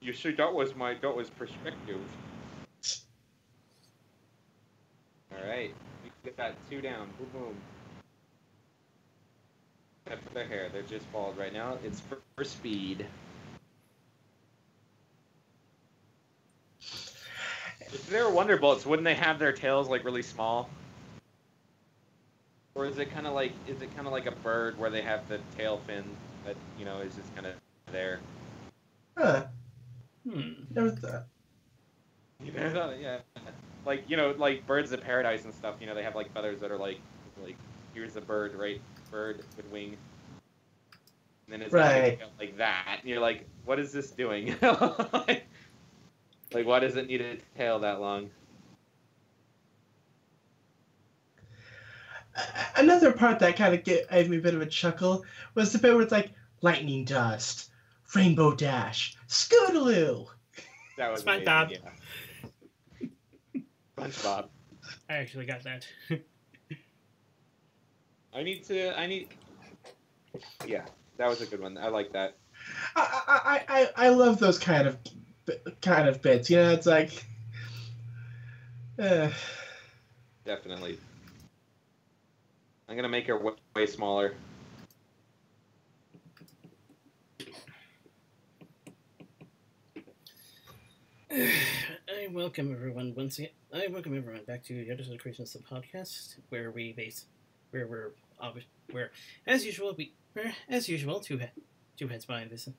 You see, that was perspective. All right, we got 2 down. Boom, boom. Except for their hair, they're just bald right now. It's for speed. If they were Wonderbolts, wouldn't they have their tails like really small? Or is it kind of like a bird where they have the tail fin that is just kind of there? Huh. Never thought. Yeah. Like birds of paradise and stuff. They have like feathers that are like here's a bird, right? Bird with wings. And then it's right. like that. And you're like, what is this doing? Like, why does it need a tail that long? Another part that kind of gave me a bit of a chuckle was the bit where it's like lightning dust, rainbow dash, Scootaloo. That was SpongeBob. Yeah. SpongeBob. I actually got that. Yeah, that was a good one. I like that. I love those kind of bits. It's like. Definitely. I'm gonna make her way smaller. I welcome everyone once again. I welcome everyone back to Yoda Soda Creations, the podcast, where as usual, two heads behind this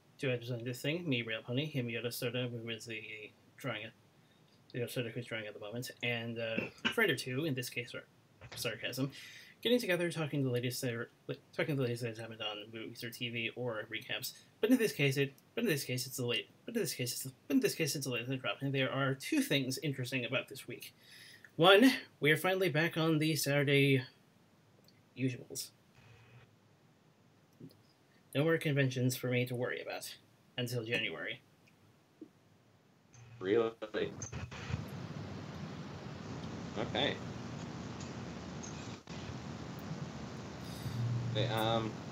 thing. Me, Real Pony, him, Yoda Soda, who is the Yoda Soda who's drawing at the moment, and a friend or two, in this case, or sarcasm, getting together, talking the latest that happened on movies or TV or recaps. But in this case, it's the latest that dropped. And there are 2 things interesting about this week. One, we are finally back on the Saturday usuals. No more conventions for me to worry about until January. Really? Okay.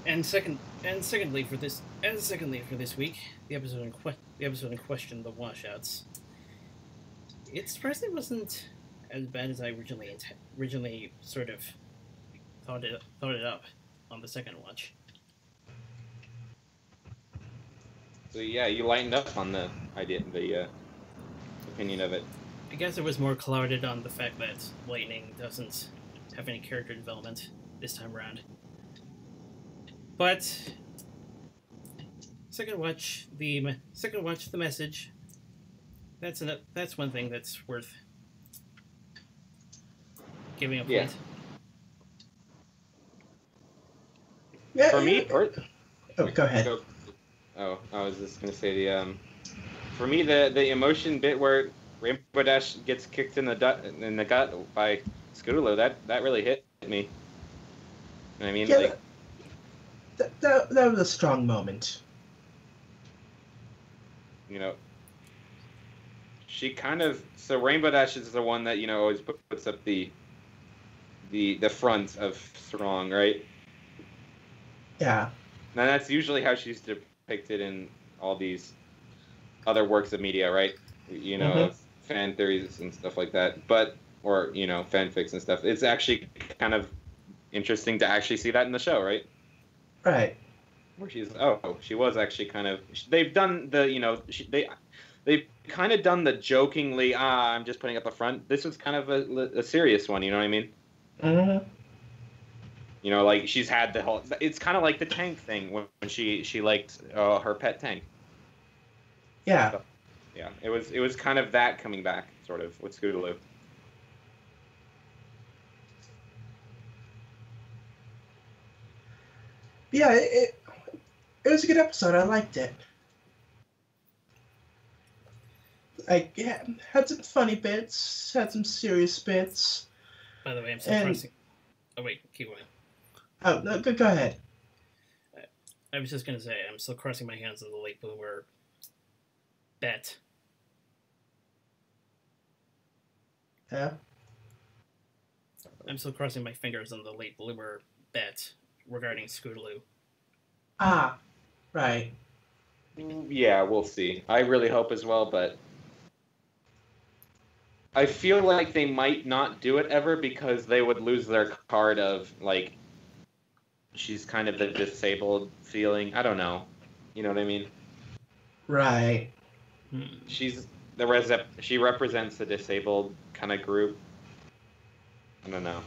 And secondly for this week, the episode in question, the Washouts. It surprisingly wasn't as bad as I originally sort of thought it up on the second watch. So yeah, you lightened up on the opinion of it. I guess it was more clouded on the fact that Lightning doesn't have any character development this time around. But second watch the message. That's one thing that's worth giving a point. Yeah. For me, go ahead. I was just gonna say for me the emotion bit where Rainbow Dash gets kicked in the gut by Scootaloo, that really hit me. You know what I mean? Yeah, that was a strong moment. She kind of Rainbow Dash is the one that always puts up the front of strong, right? Yeah. Now that's usually how she's depicted in all these other works of media, right? Fan theories and stuff like that, or fanfics and stuff. It's actually kind of interesting to actually see that in the show, right? Right. Where she was actually kind of. They've done they've kind of done the jokingly. I'm just putting up a front. This was kind of a serious one. You know what I mean? Mm-hmm. Like she's had the whole. It's kind of like the tank thing when she liked her pet tank. Yeah. So, yeah, it was kind of that coming back, sort of, with Scootaloo. Yeah, it was a good episode. I liked it. Had some funny bits, had some serious bits. By the way, I'm still crossing. Oh wait, keep going. Oh no, go ahead. I was just gonna say I'm still crossing my hands on the late bloomer bet. Yeah. I'm still crossing my fingers on the late bloomer bet regarding Scootaloo. Ah, right. Yeah, we'll see. I really hope as well, but I feel like they might not do it ever because they would lose their card of, like, she's kind of the disabled feeling. I don't know. You know what I mean? Right. She's she represents the disabled kind of group. I don't know.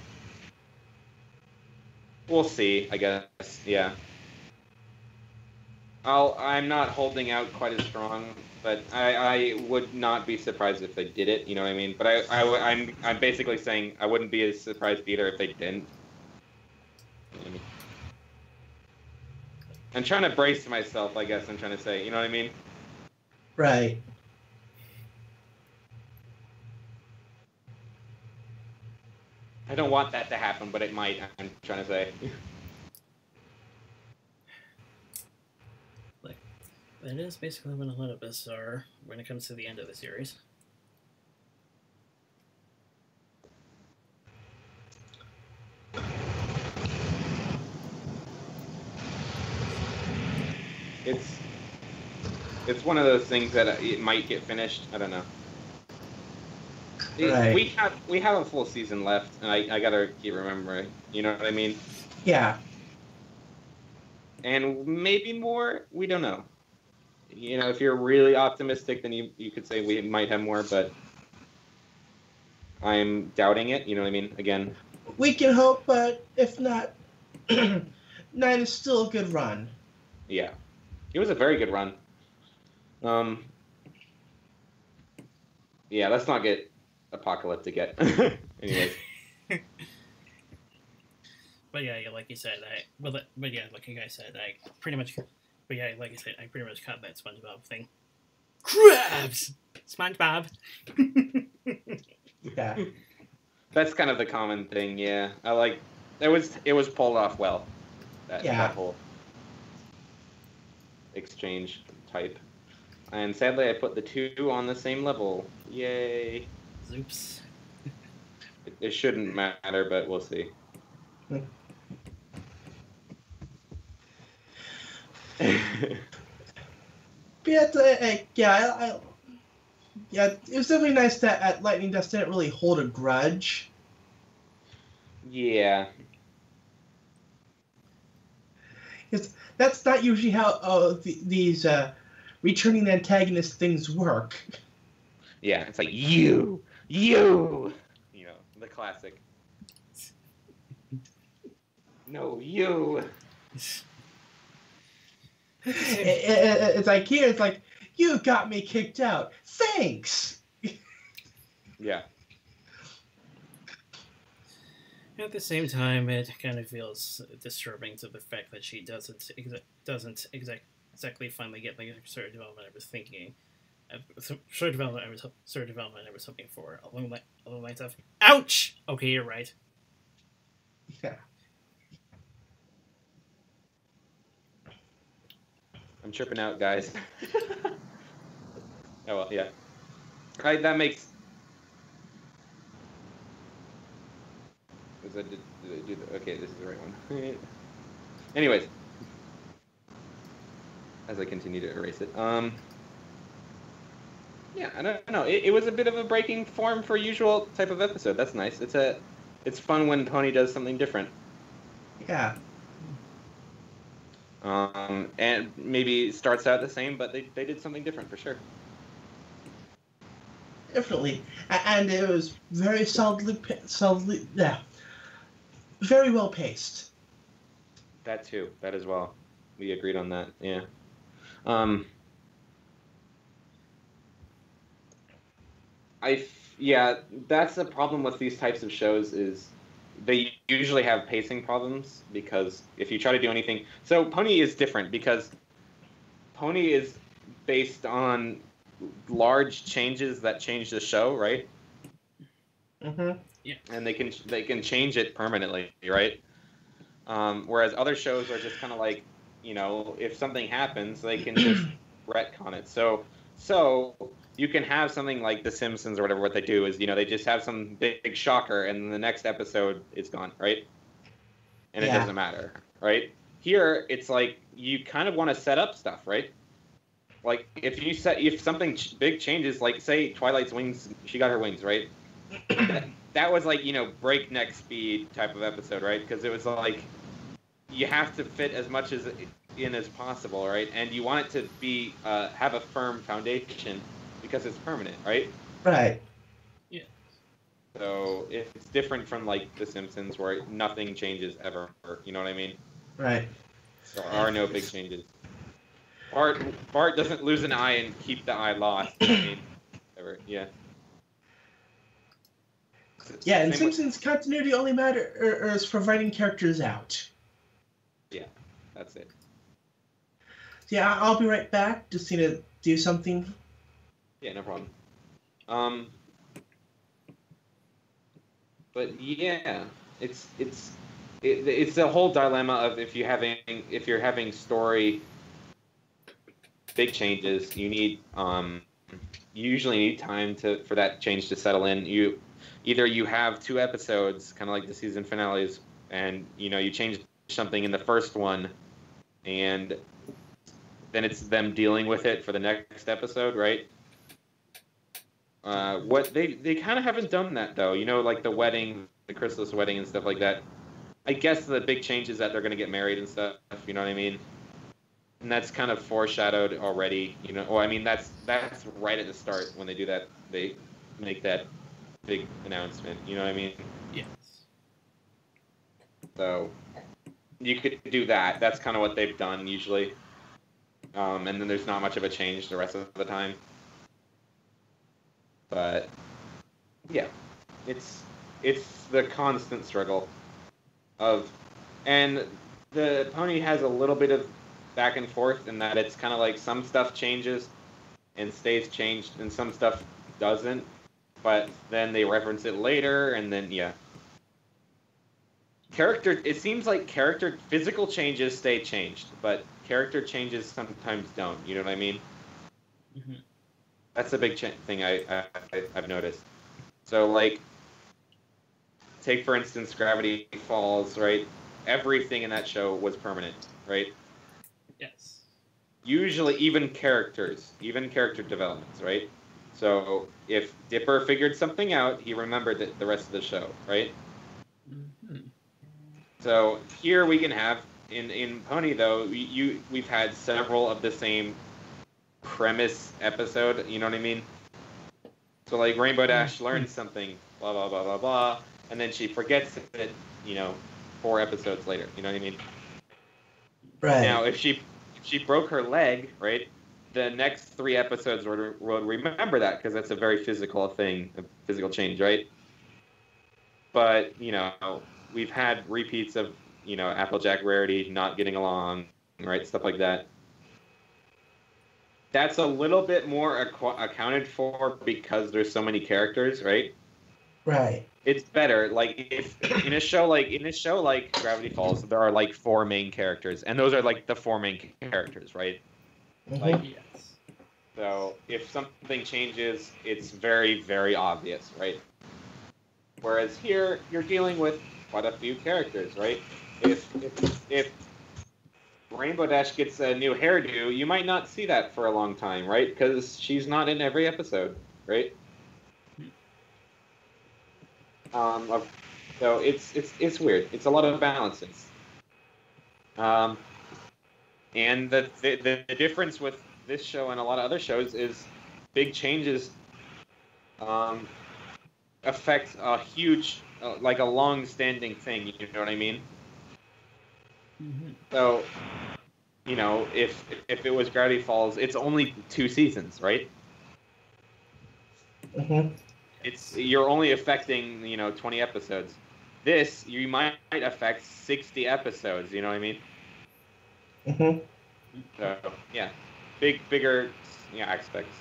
We'll see, I guess. Yeah. I'm not holding out quite as strong, but I would not be surprised if they did it. You know what I mean? But I'm basically saying I wouldn't be as surprised either if they didn't. You know what I mean? I'm trying to brace myself, I guess I'm trying to say. You know what I mean? Right. I don't want that to happen, but it might. I'm trying to say. Like, it is basically been a little bizarre when it comes to the end of the series. It's one of those things that it might get finished. I don't know. Right. We have a full season left, and I gotta keep remembering. You know what I mean? Yeah. And maybe more. We don't know. You know, if you're really optimistic, then you could say we might have more, but I'm doubting it. You know what I mean? Again. We can hope, but if not, 9 is still a good run. Yeah, it was a very good run. Yeah, let's not get apocalyptic yet. Anyways. But yeah, like you said, like you guys said, I pretty much. But yeah, like I said, I pretty much caught that SpongeBob thing. Crabs, SpongeBob. Yeah. That's kind of the common thing. Yeah, I like. It was pulled off well. That whole exchange type. And sadly, I put the two on the same level. Yay! Oops. It shouldn't matter, but we'll see. But yeah, it was definitely nice that Lightning Dust didn't really hold a grudge. Yeah. That's not usually how these returning antagonist things work. Yeah, it's like you, you know, the classic. No, you. It's like here, it's like, you got me kicked out. Thanks. Yeah. At the same time, it kind of feels disturbing to the fact that she doesn't exactly finally get the sort of development I was thinking. Sort of development I was hoping for along the lines of ouch. Okay, you're right. Yeah. I'm tripping out, guys. Oh well, yeah. Right, that makes. Did I do the, okay, this is the right one. Anyways, as I continue to erase it, yeah, I don't know. It was a bit of a breaking form for usual type of episode. That's nice. It's fun when Pony does something different. Yeah. And maybe starts out the same, but they did something different for sure. Definitely, and it was very yeah, very well paced. That too. That as well. We agreed on that. Yeah. Yeah, that's the problem with these types of shows is they usually have pacing problems because if you try to do anything, so Pony is different because Pony is based on large changes that change the show, right? Mm-hmm. Yeah. And they can change it permanently, right? Whereas other shows are just kind of like, you know, if something happens, they can just retcon it. So you can have something like The Simpsons or whatever. What they do is, you know, they just have some big shocker, and then the next episode it's gone, right? And it doesn't matter, right? Here, it's like you kind of want to set up stuff, right? like if something big changes, like say Twilight's wings, she got her wings, right? That was like, breakneck speed type of episode, right? Because it was like you have to fit as much in as possible, right? And you want it to be have a firm foundation because it's permanent, right? Right. Yeah. So it's different from like The Simpsons, where nothing changes ever. You know what I mean? Right. There are no big changes. Bart doesn't lose an eye and keep the eye lost. You know what I mean? Ever. Yeah. Yeah, and Same with- Simpsons continuity only matters for writing characters out. Yeah, that's it. Yeah, I'll be right back. Just need to do something. Yeah, no problem. But yeah, it's the whole dilemma of if you're having story big changes, you usually need time for that change to settle in. Either you have 2 episodes, kind of like the season finales, and you change something in the first one, and then it's them dealing with it for the next episode, right? What they kind of haven't done that though, like the wedding, the Chrysalis wedding and stuff like that. I guess the big change is that they're going to get married and stuff. You know what I mean? And that's kind of foreshadowed already. Well, I mean that's right at the start when they do that. They make that big announcement. You know what I mean? Yes. So you could do that. That's kind of what they've done usually. And then there's not much of a change the rest of the time. But yeah, it's the constant struggle and the pony has a little bit of back and forth in that it's kind of like some stuff changes and stays changed and some stuff doesn't, but then they reference it later and then yeah. It seems like physical changes stay changed, but character changes sometimes don't. You know what I mean? Mm-hmm. That's a big thing I've noticed. So, like, take for instance Gravity Falls, right? Everything in that show was permanent, right? Yes. Usually, even character developments, right? So, if Dipper figured something out, he remembered the rest of the show, right? Mm-hmm. So here we can have in Pony though we've had several of the same premise episode, you know what I mean? So like Rainbow Dash learns something, blah blah blah blah blah, and then she forgets it, 4 episodes later, you know what I mean? Right. Now if she broke her leg, right, the next 3 episodes would remember that because that's a very physical thing, a physical change, right? But we've had repeats of Applejack Rarity not getting along, right, stuff like that. That's a little bit more accounted for because there's so many characters, right? Right. It's better. Like if in a show like Gravity Falls, there are like 4 main characters, and those are like the 4 main characters, right? Mm-hmm. Like Yes. so, if something changes, it's very very obvious, right? Whereas here, you're dealing with quite a few characters, right? If Rainbow Dash gets a new hairdo, you might not see that for a long time, right? Because she's not in every episode, right? So it's weird. It's a lot of balances. And the difference with this show and a lot of other shows is big changes affect a huge, like a long-standing thing. You know what I mean? Mm-hmm. So, if it was Gravity Falls, it's only 2 seasons, right? Mm-hmm. You're only affecting 20 episodes. This you might affect 60 episodes. You know what I mean? Mm-hmm. So yeah, bigger aspects.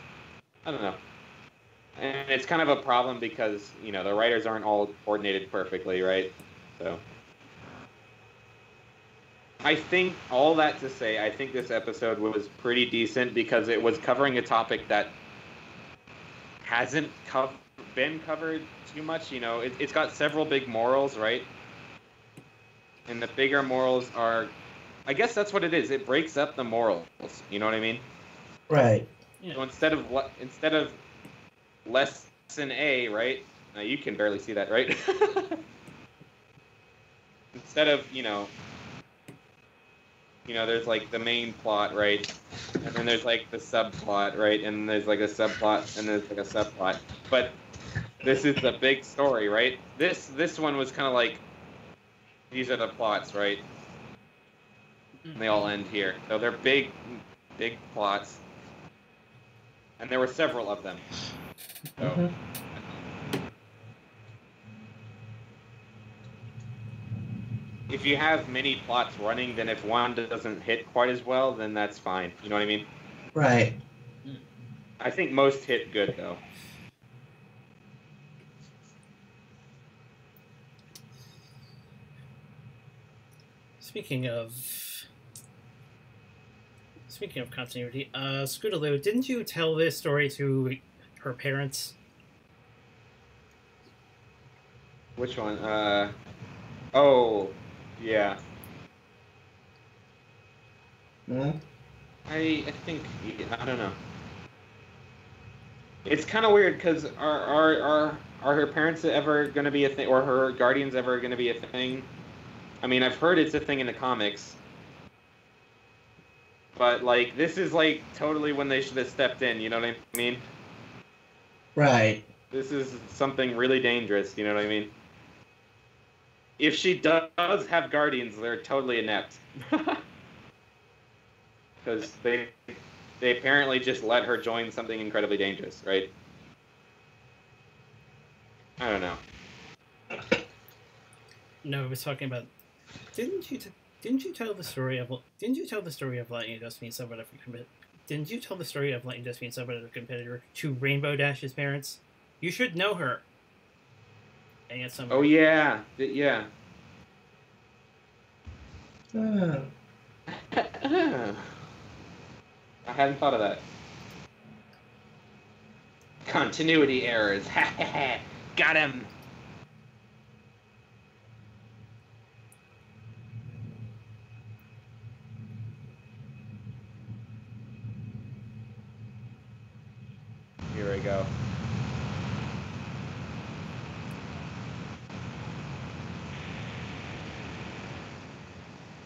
I don't know. And it's kind of a problem because, the writers aren't all coordinated perfectly, right? So I think all that to say, I think this episode was pretty decent because it was covering a topic that hasn't been covered too much. It's got several big morals, right? And the bigger morals are, I guess that's what it is. It breaks up the morals. You know what I mean? Right. Yeah. So instead of lesson A, right? Now you can barely see that, right? Instead of there's like the main plot, right? And then there's like the subplot, right? And there's like a subplot, and there's like a subplot. But this is the big story, right? This one was kind of like, these are the plots, right? And they all end here. So they're big plots, and there were several of them. So. Mhm. If you have many plots running, then if one doesn't hit quite as well, then that's fine. You know what I mean? Right. I think most hit good, though. Speaking of continuity, Scootaloo, didn't you tell this story to her parents? Which one? Oh, yeah. Mhm. I think, I don't know. It's kind of weird because are her parents ever going to be a thing, or her guardians ever going to be a thing? I mean, I've heard it's a thing in the comics, but like this is like totally when they should have stepped in. You know what I mean? Right. This is something really dangerous. You know what I mean? If she does have guardians, they're totally inept. Because they apparently just let her join something incredibly dangerous, right? I don't know. No, I was talking about. Didn't you tell the story of Lightning Dust being somewhat of a competitor? Didn't you tell the story of Lightning Dust being somewhat of a competitor to Rainbow Dash's parents? You should know her. And yet Oh yeah, yeah. Ah. I hadn't thought of that. Continuity errors. Ha ha ha. Got him. Here we go.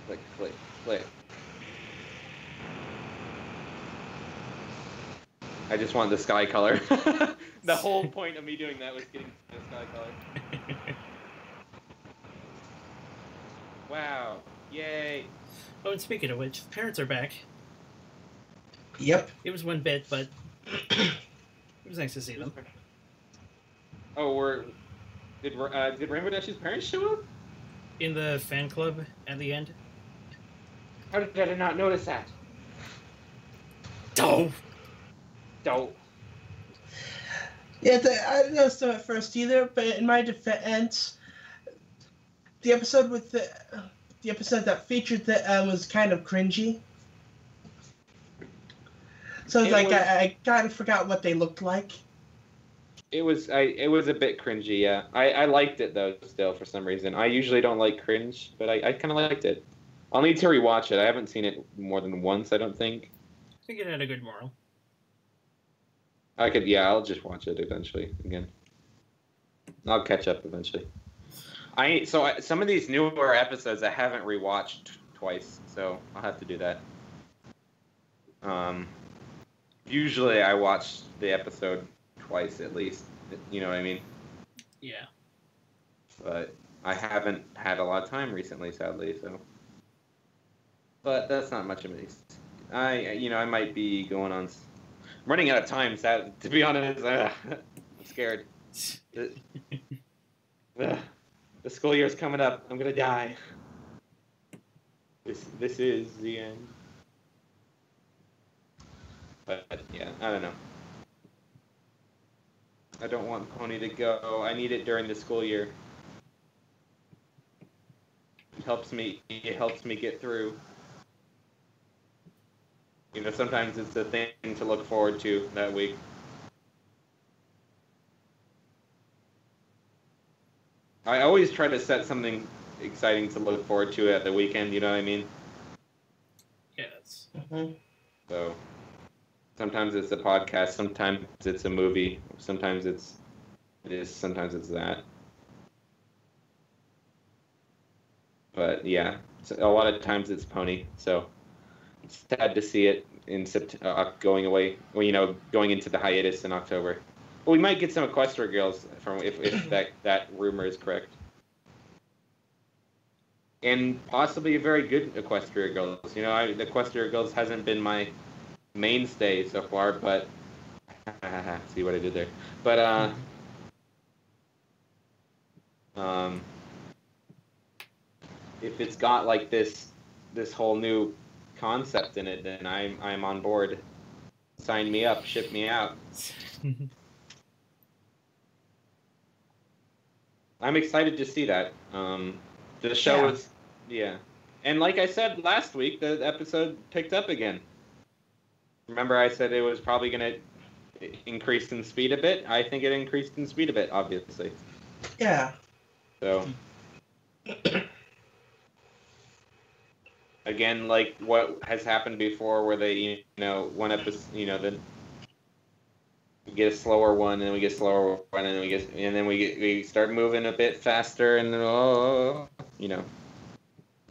Click, click, click. I just want the sky color. The whole point of me doing that was getting the sky color. Wow. Yay. Oh, and speaking of which, parents are back. Yep. It was one bit, but it was nice to see them. Oh, did Rainbow Dash's parents show up? In the fan club at the end. How did I not notice that? Oh! Dope. Yeah, I didn't notice them at first either, but in my defense, the episode that featured them was kind of cringy. So I kind of forgot what they looked like. It was a bit cringy, yeah. I liked it though still for some reason. I usually don't like cringe, but I kind of liked it. I'll need to rewatch it. I haven't seen it more than once, I don't think. I think it had a good moral. I'll just watch it eventually again. I'll catch up eventually. Some of these newer episodes I haven't rewatched twice, so I'll have to do that. Usually I watch the episode twice at least. You know what I mean? Yeah. But I haven't had a lot of time recently, sadly. So, but that's not much of a. I might be going on. I'm running out of time. Sad, to be honest, I'm scared. The school year's coming up. I'm gonna die. This is the end. But yeah, I don't know. I don't want Pony to go. I need it during the school year. It helps me get through. You know, sometimes it's a thing to look forward to that week. I always try to set something exciting to look forward to at the weekend, you know what I mean? Yes. Mm-hmm. So Sometimes it's a podcast. Sometimes it's a movie. Sometimes it's this. Sometimes it's that. But yeah, a lot of times it's Pony. So it's sad to see it in going away. Well, going into the hiatus in October. But we might get some Equestria girls from if that rumor is correct. And possibly a very good Equestria girls. The Equestria girls hasn't been my mainstay so far, but see what I did there. But if it's got like this whole new concept in it, then I'm on board. Sign me up, ship me out. I'm excited to see that. The show is, and like I said last week, the episode picked up again. Remember, I said it was probably going to increase in speed a bit. I think it increased in speed a bit, obviously. Yeah. So, again, like what has happened before, where they, one episode, then we get a slower one, and we get a slower one, and then we start moving a bit faster, and then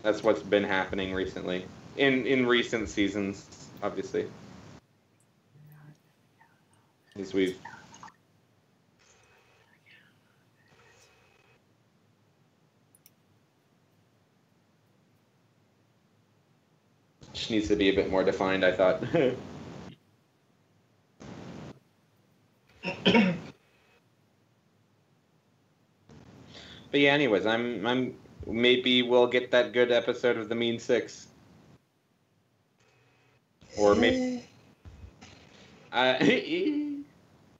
that's what's been happening recently in recent seasons, obviously. As we've just needs to be a bit more defined, I thought. But yeah, anyways, I'm maybe we'll get that good episode of the Mean Six, or maybe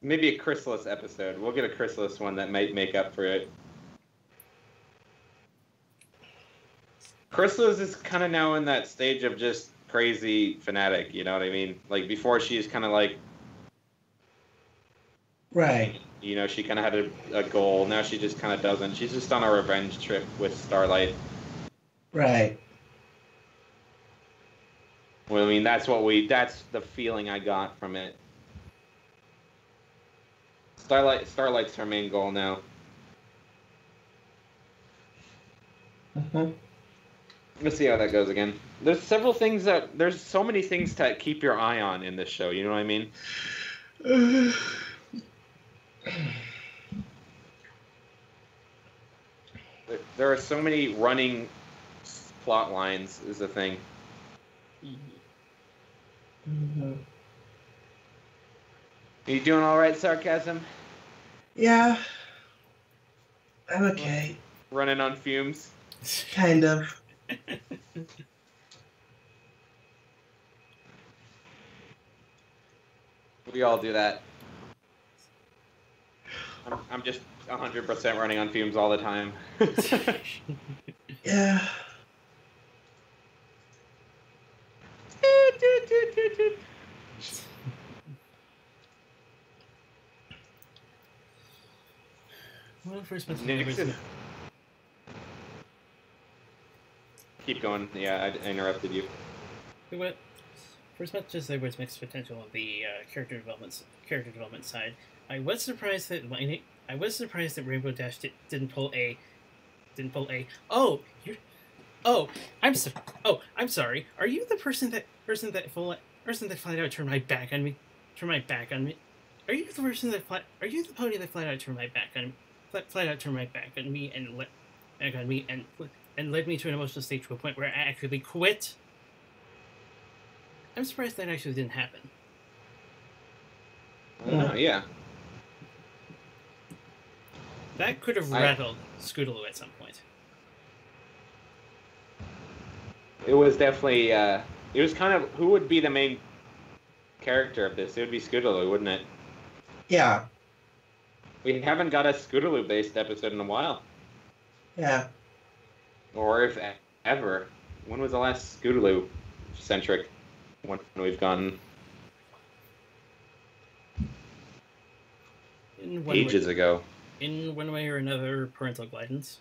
maybe a Chrysalis episode. We'll get a Chrysalis one that might make up for it. Chrysalis is kind of now in that stage of just crazy fanatic. You know what I mean? Like before, she's kind of like, right. She kind of had a goal. Now she just kind of doesn't. She's just on a revenge trip with Starlight. Right. Well, I mean, that's the feeling I got from it. Starlight's her main goal now. Let's see how that goes again. There's so many things to keep your eye on in this show. You know what I mean? There are so many running plot lines is the thing. Mm-hmm. Are you doing all right, Sarcasm? Yeah. I'm okay. Running on fumes? Kind of. We all do that. I'm just 100% running on fumes all the time. Yeah. Well, first Keep going. Yeah, I interrupted you. First much as there was mixed potential on the character development side, I was surprised that Rainbow Dash didn't pull a. I'm sorry. Are you the person that flat out turned my back on me? Are you the pony that flat out turned my back on me? Flat out turned my back on me and led me to an emotional state to a point where I actually quit? I'm surprised that actually didn't happen. Yeah. That could have rattled Scootaloo at some point. It was definitely, it was kind of, who would be the main character of this? It would be Scootaloo, wouldn't it? Yeah. We haven't got a Scootaloo-based episode in a while. Yeah. Or if ever. When was the last Scootaloo-centric one we've gotten? Ages ago. In one way or another, parental guidance.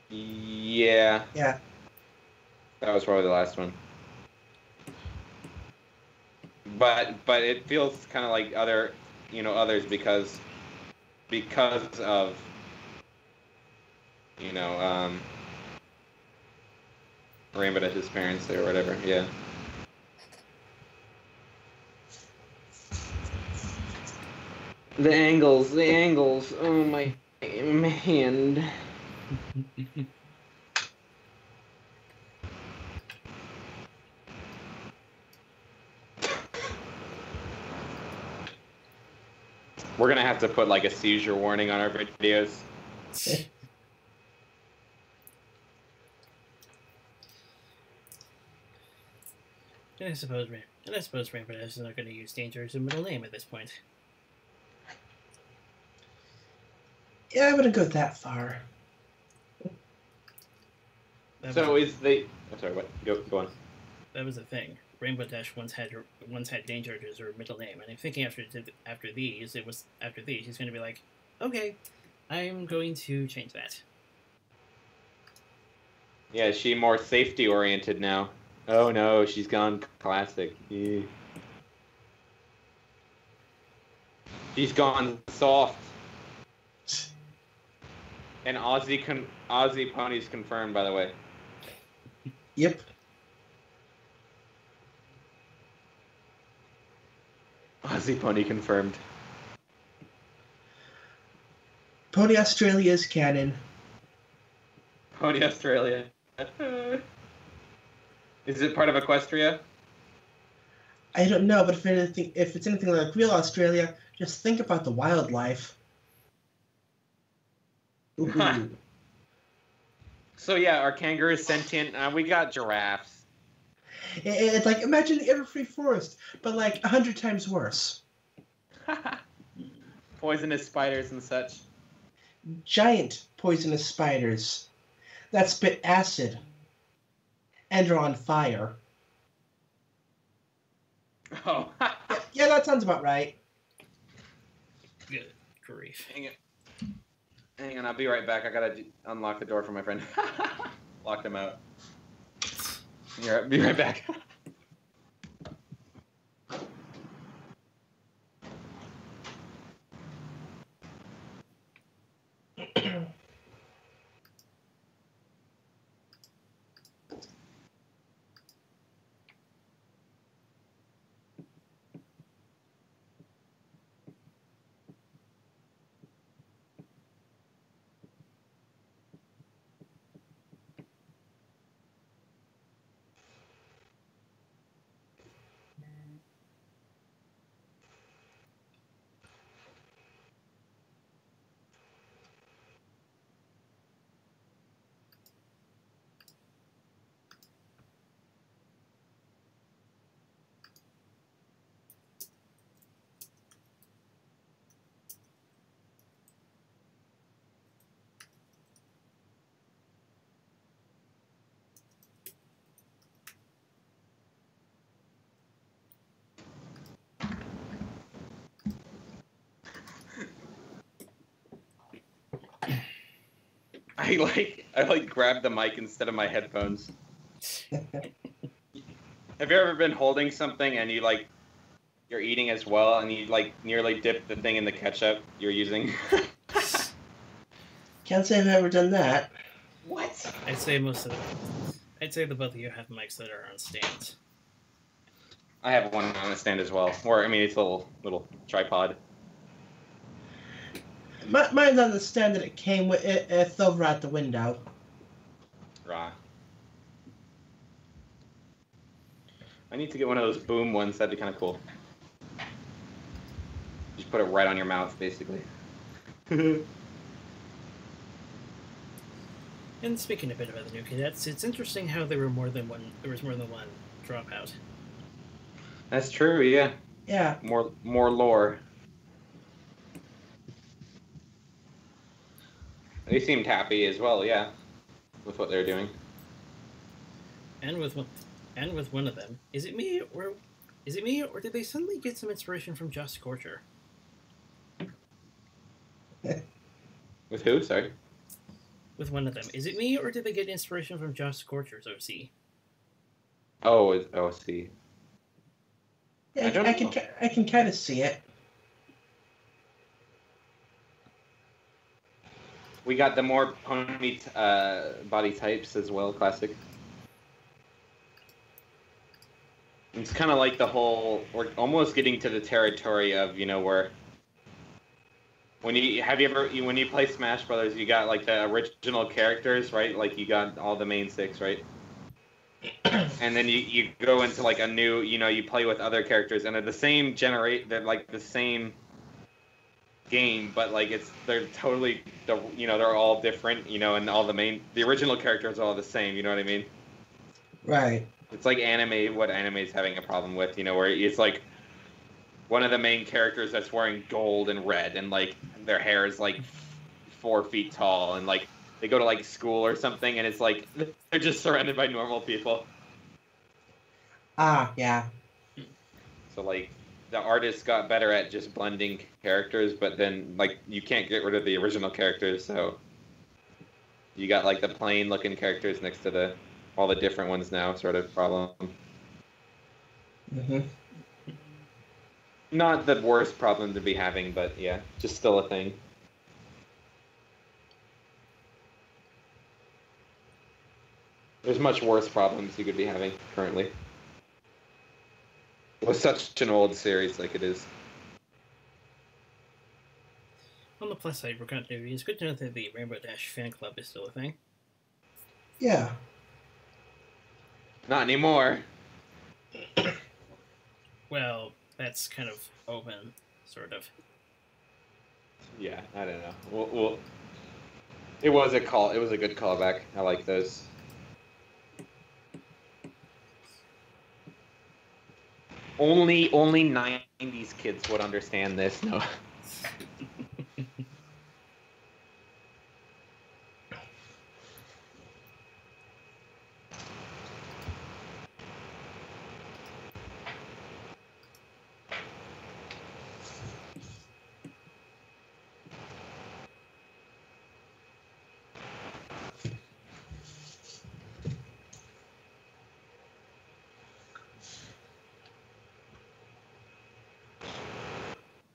Yeah. Yeah. That was probably the last one. but it feels kind of like others because of Rainbow Dash's parents or whatever. Yeah. The angles. Oh my hand. We're gonna have to put like a seizure warning on our videos. And I suppose Rainbow Dash is not going to use Danger as a middle name at this point. Yeah, I wouldn't go that far. So is the... I'm sorry, what? Go on. That was the thing. Rainbow Dash once had Danger as her middle name, and I'm thinking after these, he's going to be like, okay, I'm going to change that. Yeah, is she more safety oriented now? Oh no, she's gone classic. Yeah. She's gone soft. And Aussie Pony's confirmed, by the way. Yep. Aussie Pony confirmed. Pony Australia is canon. Pony Australia. Is it part of Equestria? I don't know, but if it's anything like real Australia, just think about the wildlife. So yeah, our kangaroo is sentient. We got giraffes. It's like, imagine the Everfree Forest, but like 100 times worse. Poisonous spiders and such. Giant poisonous spiders that spit acid and are on fire. Oh. Yeah, that sounds about right. Good grief. Hang on, I'll be right back. I gotta unlock the door for my friend. Locked him out. Be right back. I grabbed the mic instead of my headphones. Have you ever been holding something and you're eating as well and you nearly dip the thing in the ketchup you're using? Can't say I've ever done that. What? I'd say the both of you have mics that are on stands. I have one on a stand as well. Or it's a little tripod. Mine's on the stand that it came with. It's over at the window. Right. I need to get one of those boom ones. That'd be kind of cool. Just put it right on your mouth, basically. And speaking a bit about the new cadets, it's interesting how there was more than one dropout. That's true. Yeah. Yeah. More lore. They seemed happy as well, yeah, with what they're doing. And with one of them, is it me or did they suddenly get some inspiration from Just Scorcher? With who? Sorry. With one of them, is it me or did they get inspiration from Just Scorcher's OC? Oh, it's OC. Yeah, I don't know. I can kind of see it. We got the more pony body types as well, classic. It's kind of like the whole. We're almost getting to the territory of where when you when you play Smash Brothers, you got like the original characters, right? Like you got all the main six, right? And then you go into like a new, you play with other characters, and they're the same they're like the same game, but like they're totally they're all different, and the original characters are all the same. You know what I mean? Right. It's like what anime is having a problem with, where it's like one of the main characters that's wearing gold and red, and like their hair is like 4 feet tall, and like they go to like school or something, and it's like they're just surrounded by normal people. Ah, yeah. So like the artists got better at just blending characters, but then like you can't get rid of the original characters, so you got like the plain looking characters next to all the different ones now, sort of problem. Mm-hmm. Not the worst problem to be having, but yeah, just still a thing. There's much worse problems you could be having currently. With such an old series like it is. On the plus side for continuity, it's good to know that the Rainbow Dash fan club is still a thing. Yeah. Not anymore. Well, that's kind of open, sort of. Yeah, I don't know. It was a good callback. I like those. Only 90s kids would understand this. No.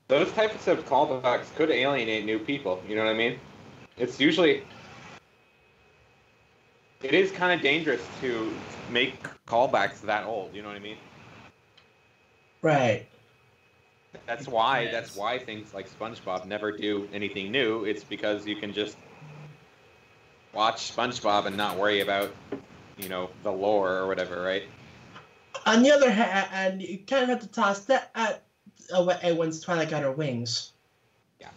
Those types of callbacks could alienate new people. You know what I mean? It's usually. It is kind of dangerous to make callbacks that old. You know what I mean? Right. That's why things like SpongeBob never do anything new. It's because you can just watch SpongeBob and not worry about, the lore or whatever, right? On the other hand, you kind of have to toss that away once Twilight got her wings. Yeah.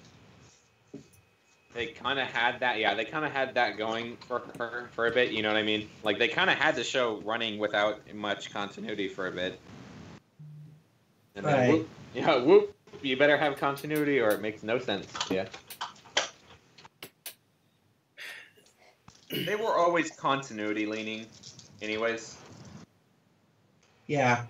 They kind of had that. Yeah, they kind of had that going for her for a bit. You know what I mean? Like they kind of had the show running without much continuity for a bit. And then Right. whoop, you better have continuity or it makes no sense. Yeah. They were always continuity leaning, anyways. Yeah.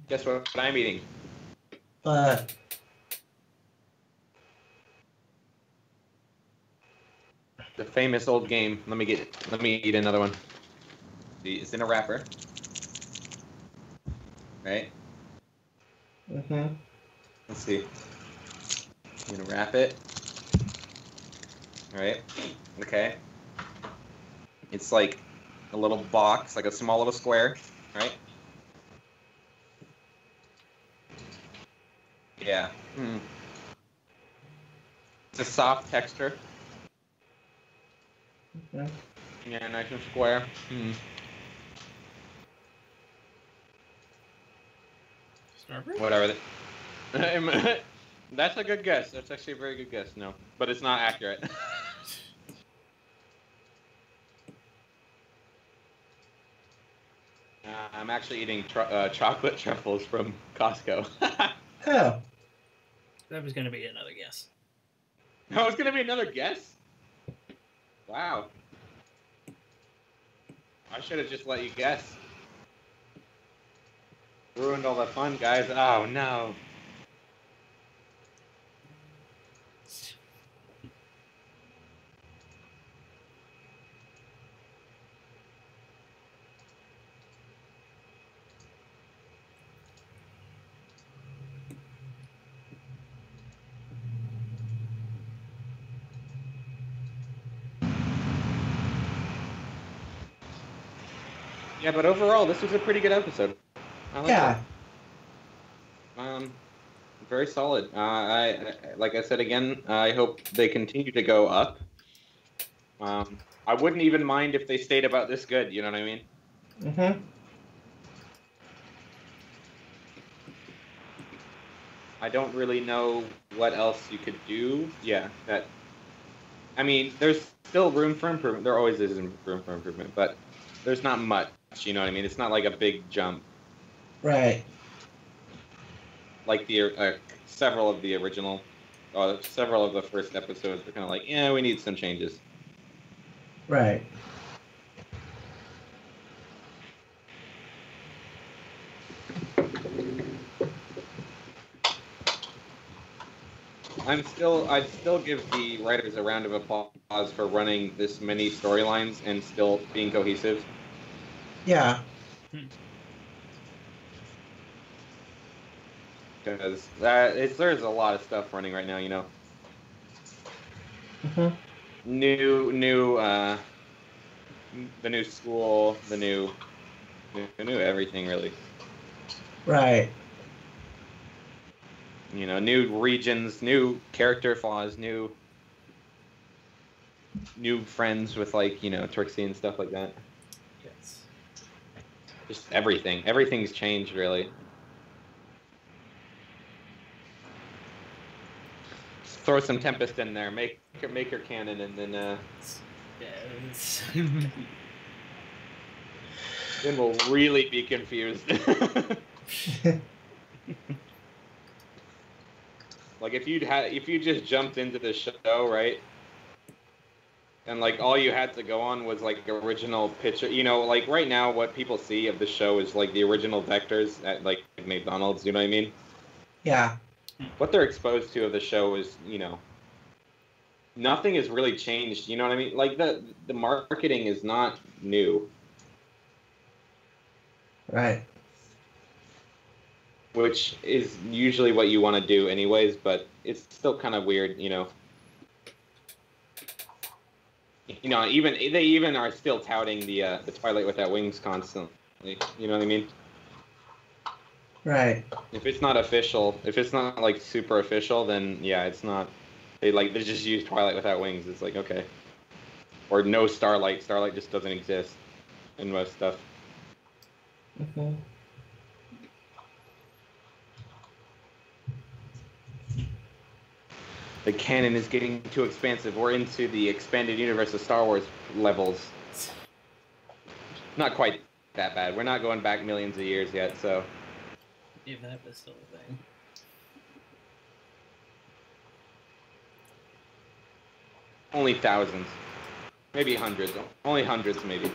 Guess what I'm eating? But The famous old game. Let me get it. Let me eat another one. See, it's in a wrapper. Right? mm-hmm. Let's see. I'm gonna wrap it. Alright. Okay. It's like a little box, like a small little square, right? Yeah. It's a soft texture. Okay. Yeah, nice and square. Starburst? Whatever. That's a good guess. That's actually a very good guess. No, but it's not accurate. I'm actually eating chocolate truffles from Costco. Oh. That was going to be another guess. No, it's gonna be another guess. Wow. I should have just let you guess. Ruined all the fun, guys. Oh, no. Yeah, but overall, this was a pretty good episode. I like Yeah. it. Very solid. Like I said again, I hope they continue to go up. I wouldn't even mind if they stayed about this good. You know what I mean? Mm-hmm. I don't really know what else you could do. Yeah, that. I mean, there's still room for improvement. There always is room for improvement, but there's not much. You know what I mean? It's not like a big jump. Right. Like the several of the original, several of the first episodes are kind of like, yeah, we need some changes. Right. I'd still give the writers a round of applause for running this many storylines and still being cohesive. Yeah. Because there's a lot of stuff running right now, you know. Mm-hmm. The new school, the new everything really. Right. You know, new regions, new character flaws, new friends with, like, you know, Trixie and stuff like that. Yes. Just everything. Everything's changed really. Just throw some Tempest in there, make her canon, and then Yes. then we'll really be confused. Like if you just jumped into the show, right? And like all you had to go on was like original picture, you know, like right now what people see of the show is like the original vectors at like McDonald's, you know what I mean? Yeah. What they're exposed to of the show is, you know, nothing has really changed, you know what I mean? Like the marketing is not new. Right. Which is usually what you want to do anyways, but it's still kind of weird, you know. You know, they even are still touting the Twilight Without Wings constantly. You know what I mean? Right. If it's not official, if it's not like super official, then yeah, it's not. They just use Twilight Without Wings. It's like, okay, or no Starlight. Starlight just doesn't exist in most stuff. Mm-hmm. The canon is getting too expansive. We're into the expanded universe of Star Wars levels. Not quite that bad. We're not going back millions of years yet, so. If that was still a thing. Only thousands. Maybe hundreds. Only hundreds, maybe.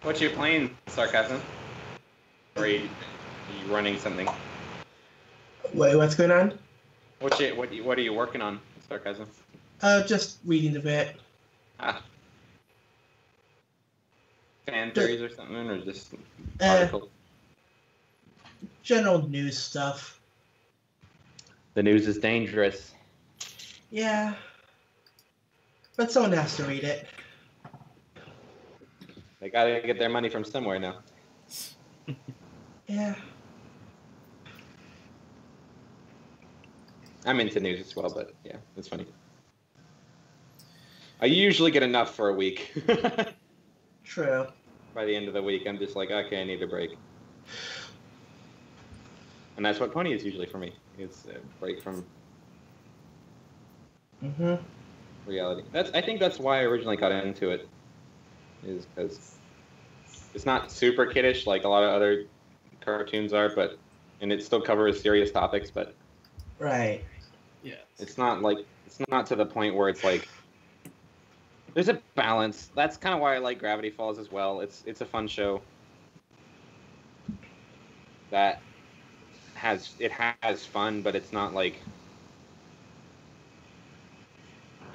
What's your playing, Sarcasm? Or are you running something? Wait, what's going on? What are you working on, Sarcasm? Just reading a bit. Ah. Fan theories or something, or just Uh, articles? General news stuff. The news is dangerous. Yeah. But someone has to read it. They gotta get their money from somewhere now. Yeah. I'm into news as well, but yeah, it's funny. I usually get enough for a week. True. By the end of the week, I'm just like, okay, I need a break. And that's what Pony is usually for me. It's a break from reality. I think that's why I originally got into it. Is because it's not super kiddish like a lot of other cartoons are, and it still covers serious topics, but Right. Yeah. it's not to the point where it's like there's a balance. That's kind of why I like Gravity Falls as well. It's a fun show that has fun, but it's not like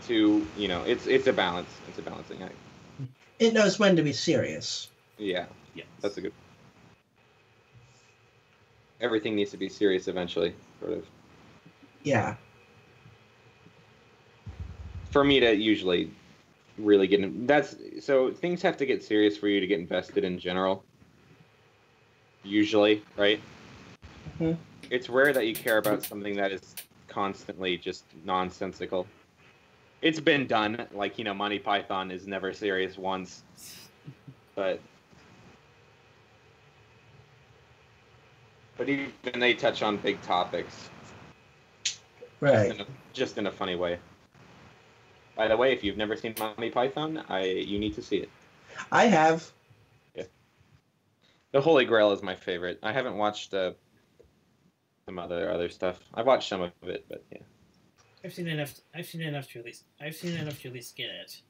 too, it's a balance. It's a balancing act. It knows when to be serious. Yeah. Yeah. That's a good. Everything needs to be serious eventually, sort of. Yeah. For me to usually really get in, so things have to get serious for you to get invested in general. Usually, right? Mm-hmm. It's rare that you care about something that is constantly just nonsensical. It's been done, like, Monty Python is never serious once, but even they touch on big topics, Right. just in a funny way. By the way, if you've never seen Monty Python, you need to see it. I have. Yeah. The Holy Grail is my favorite. I haven't watched some other stuff. I've watched some of it, but yeah. I've seen enough to at least get it.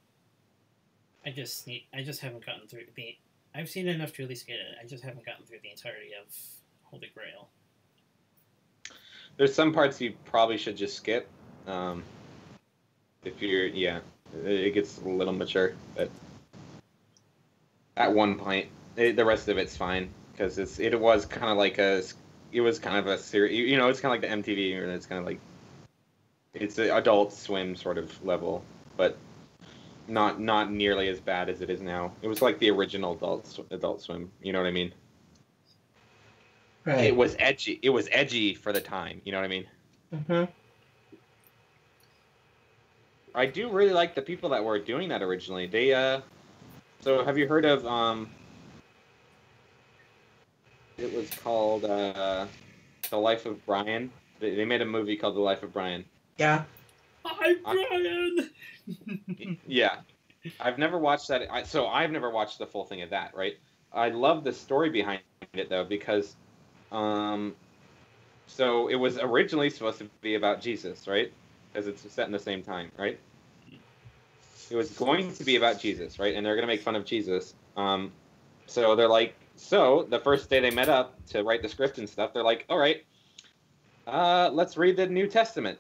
I just haven't gotten through the. I've seen enough to at least get it. I just haven't gotten through the entirety of Holy Grail. There's some parts you probably should just skip. If you're, it gets a little mature, but at one point, the rest of it's fine because it was kind of like a series. It's kind of like the MTV, and it's kind of like it's an Adult Swim sort of level, but not nearly as bad as it is now. It was like the original Adult Swim. You know what I mean? Right. It was edgy. It was edgy for the time. You know what I mean? Mm-hmm. I do really like the people that were doing that originally. They so have you heard of it was called The Life of Brian. They made a movie called The Life of Brian. Yeah. Hi, Brian. Yeah. I've never watched that. I've never watched the full thing of that, right? I love the story behind it though because so it was originally supposed to be about Jesus, right? Because it's set in the same time, right? It was going to be about Jesus, right? And they're going to make fun of Jesus. So they're like, the first day they met up to write the script and stuff, they're like, all right, let's read the New Testament.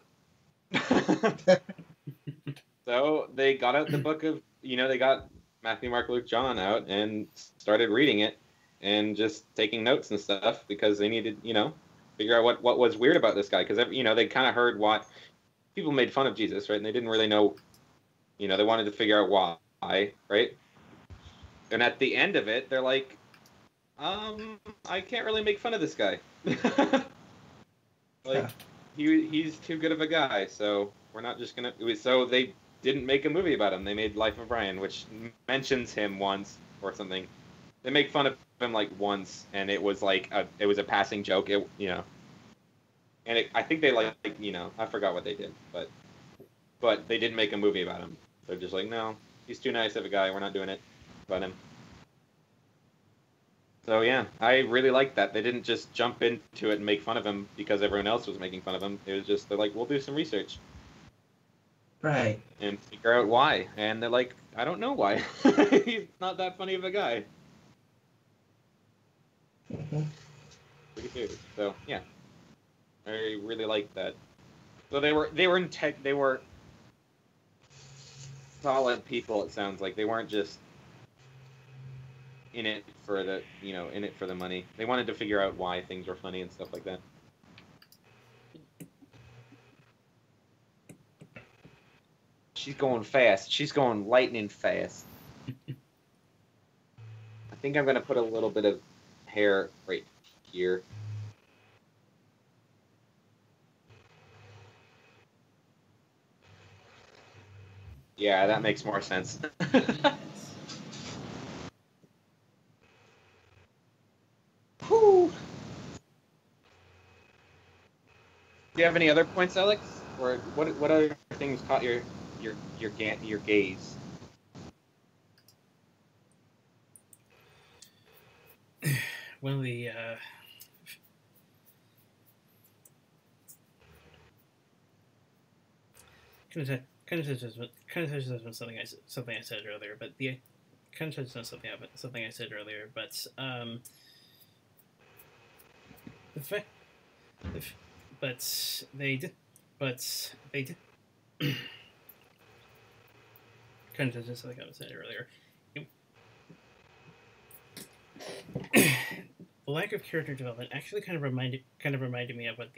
So they got out the book of, they got Matthew, Mark, Luke, John out and started reading it and just taking notes and stuff because they needed, figure out what was weird about this guy. Because, they kind of heard what people made fun of Jesus, right? And they didn't really know, they wanted to figure out why, right? And at the end of it, they're like, I can't really make fun of this guy. He's too good of a guy, so we're not just gonna. So they didn't make a movie about him. They made Life of Brian, which mentions him once or something. They make fun of him like once, and it was like it was a passing joke. And I think they I forgot what they did, but they didn't make a movie about him. They're just like, no, he's too nice of a guy. We're not doing it about him. So yeah, I really like that. They didn't just jump into it and make fun of him because everyone else was making fun of him. It was just, they're like, we'll do some research. Right. And figure out why. And they're like, I don't know why. He's not that funny of a guy. Mm-hmm. Pretty good. So yeah, I really like that. So they were solid people. It sounds like they weren't just in it for the money. They wanted to figure out why things were funny and stuff like that. She's going fast. She's going lightning fast. I think I'm going to put a little bit of hair right here. Yeah, that makes more sense. Whew. Do you have any other points, Alex? Or what other things caught your gaze? One of the kind of touches on something I said earlier, but the kind of touches on something I said earlier, but the fact, but they did, kind of touches on something I said earlier. The lack of character development actually kind of reminded me of what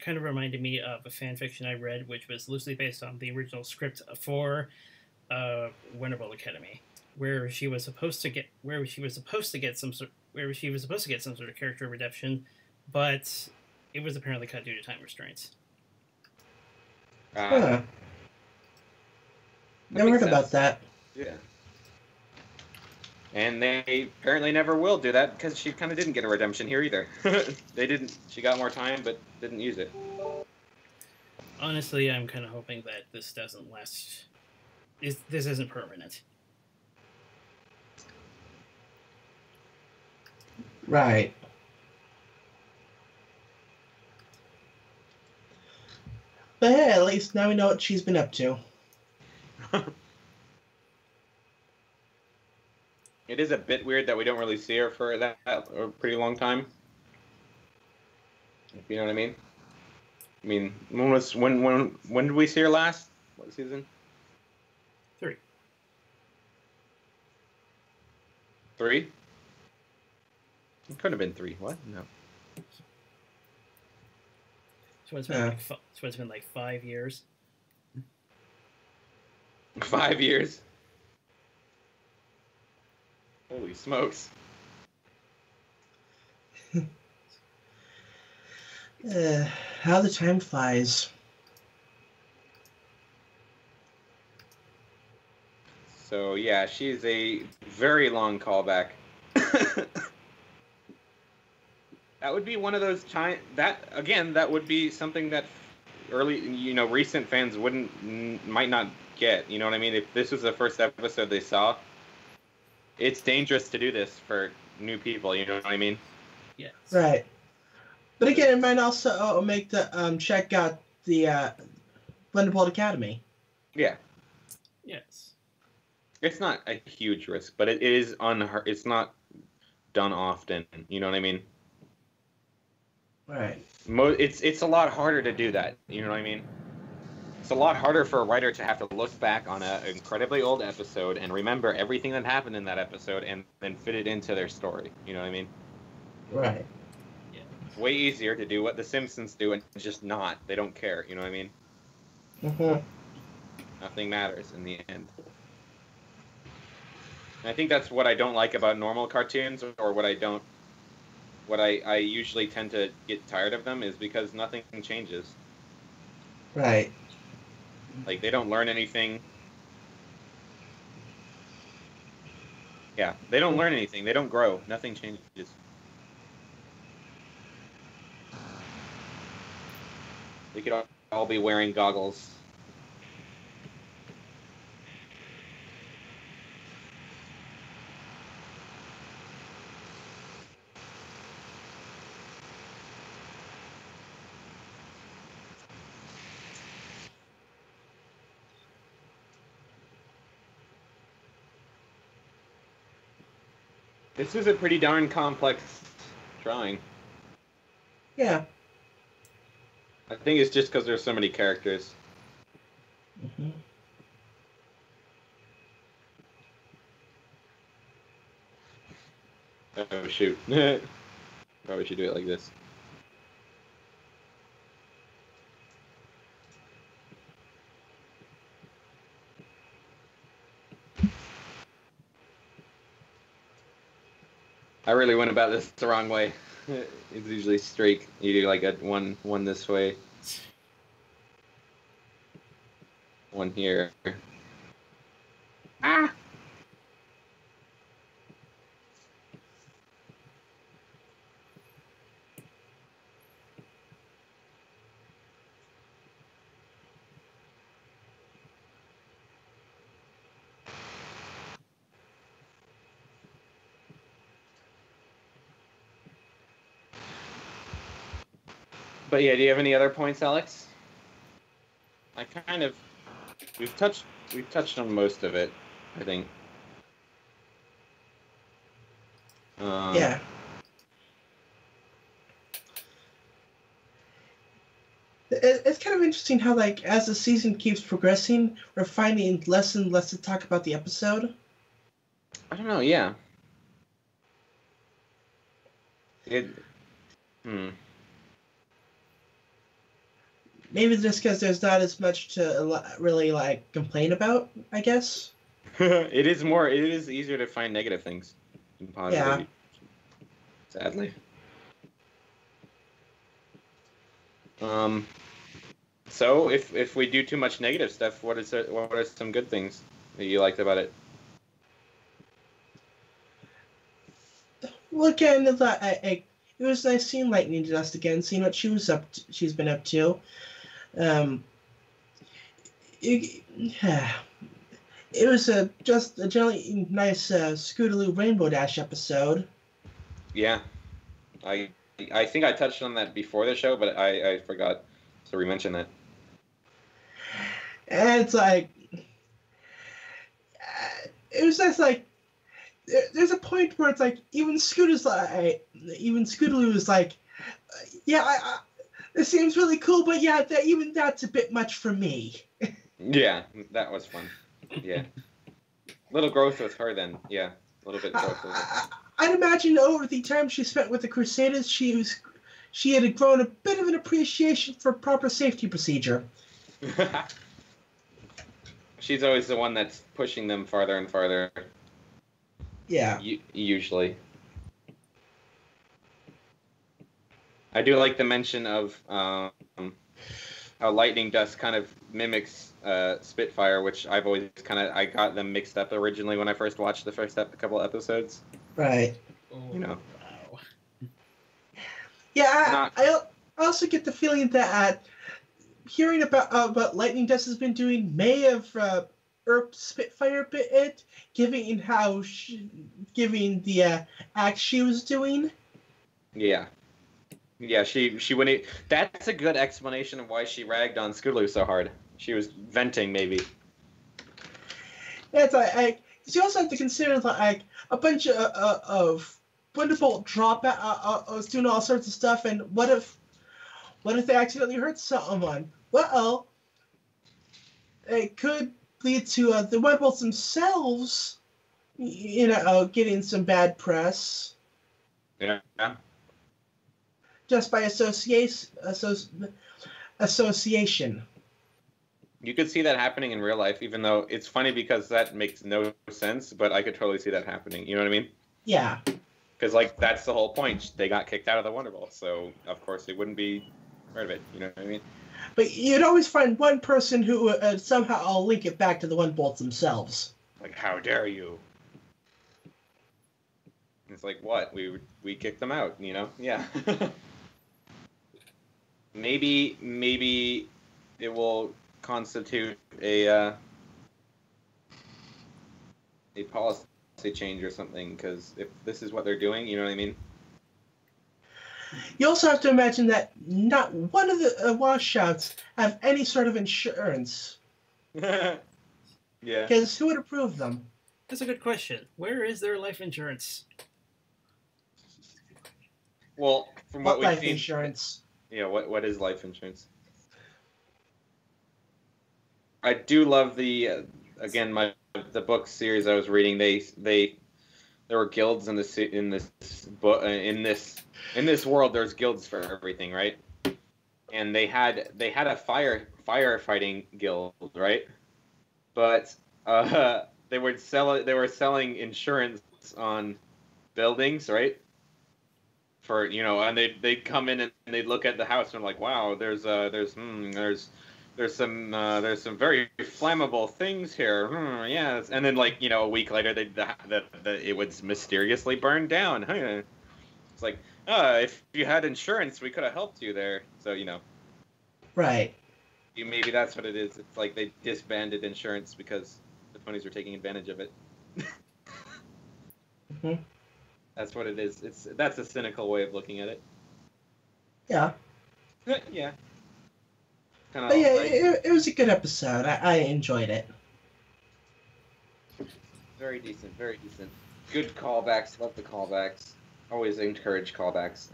reminded me of a fan fiction I read, which was loosely based on the original script for Wonderbolt Academy, where she was supposed to get some sort of character redemption, but it was apparently cut due to time restraints. Never heard about that. Yeah. And they apparently never will do that because she kind of didn't get a redemption here either. They didn't. She got more time, but didn't use it. Honestly, I'm kind of hoping that this doesn't last. This isn't permanent. Right. But hey, at least now we know what she's been up to. It is a bit weird that we don't really see her for that a pretty long time. If you know what I mean. I mean, when did we see her last? What season? 3. 3? It could have been 3. What? No. So it's been like 5 years. 5 years. Holy smokes. How the time flies. So yeah, she's a very long callback. That would be one of those that would be something that recent fans might not get. You know what I mean? If this was the first episode they saw, it's dangerous to do this for new people. You know what I mean? Yes. Right. But again, it might also make the check out the Wonderbolt Academy. Yeah. Yes. It's not a huge risk, but it is it's not done often. You know what I mean? Right. It's a lot harder to do that. You know what I mean? It's a lot harder for a writer to have to look back on an incredibly old episode and remember everything that happened in that episode and then fit it into their story. You know what I mean? Right. Yeah. It's way easier to do what The Simpsons do and just not. They don't care. You know what I mean? Mm-hmm. Nothing matters in the end. And I think that's what I don't like about normal cartoons, or what I usually tend to get tired of them, is because nothing changes. Right. Like, they don't learn anything. Yeah, they don't learn anything. They don't grow. Nothing changes. They could all be wearing goggles. This is a pretty darn complex drawing. Yeah. I think it's just because there's so many characters. Mm-hmm. Oh, shoot. Probably should do it like this. I really went about this the wrong way. It's usually straight. You do like a one this way. One here. Ah! But yeah, do you have any other points, Alex? I kind of we've touched on most of it, I think. Yeah. It's kind of interesting how, like, as the season keeps progressing, we're finding less and less to talk about the episode. I don't know. Yeah. It. Maybe just because there's not as much to really, like, complain about, I guess. It is easier to find negative things than positive. Yeah. Sadly. So if we do too much negative stuff, what are some good things that you liked about it? Well, again, it was nice seeing Lightning Dust again, seeing what she's been up to. It, it was just a generally nice Scootaloo Rainbow Dash episode. Yeah, I think I touched on that before the show, but I forgot to re-mention that. And it's like, it was just like, there's a point where it's like, even Scootaloo is like, yeah, this seems really cool, but yeah, that's a bit much for me. Yeah, that was fun. Yeah. Little growth with her then. Yeah, a little bit growth with her. I'd imagine over the time she spent with the Crusaders, she had grown a bit of an appreciation for proper safety procedure. She's always the one that's pushing them farther and farther. Yeah. Usually. I do like the mention of how Lightning Dust kind of mimics Spitfire, which I've always I got them mixed up originally when I first watched the first couple episodes. Right. You know. Wow. Yeah, I also get the feeling that hearing about what Lightning Dust has been doing may have irked Spitfire a bit, given the act she was doing. Yeah. Yeah, she went. That's a good explanation of why she ragged on Scootaloo so hard. She was venting, maybe. Yeah, it's like you also have to consider like a bunch of Wonderbolt dropout was doing all sorts of stuff, and what if they accidentally hurt someone? Well, it could lead to the Wonderbolts themselves, getting some bad press. Yeah. Just by association. You could see that happening in real life, even though it's funny because that makes no sense, but I could totally see that happening. You know what I mean? Yeah. Because, like, that's the whole point. They got kicked out of the Wonderbolt, so, of course, they wouldn't be part of it. You know what I mean? But you'd always find one person who would somehow link it back to the Wonderbolts themselves. Like, how dare you? It's like, what? We kicked them out, you know? Yeah. Maybe it will constitute a policy change or something, because if this is what they're doing, you know what I mean? You also have to imagine that not one of the Washouts have any sort of insurance. Yeah. Because who would approve them? That's a good question. Where is their life insurance? Well, from what we've life seen, insurance? Yeah, what is life insurance? I do love the the book series I was reading. There were guilds in this world. There's guilds for everything, right? And they had a firefighting guild, right? But they were selling insurance on buildings, right? For and they'd come in and they'd look at the house and like, wow, there's some very flammable things here. Yes, and then like a week later it would mysteriously burn down. It's like, if you had insurance, we could have helped you there. So Right. Maybe that's what it is. It's like they disbanded insurance because the ponies were taking advantage of it. Mm-hmm. That's what it is. That's a cynical way of looking at it. Yeah. Yeah. Kind But of yeah, like it was a good episode. I enjoyed it. very decent, very decent. Good callbacks. Love the callbacks. Always encourage callbacks.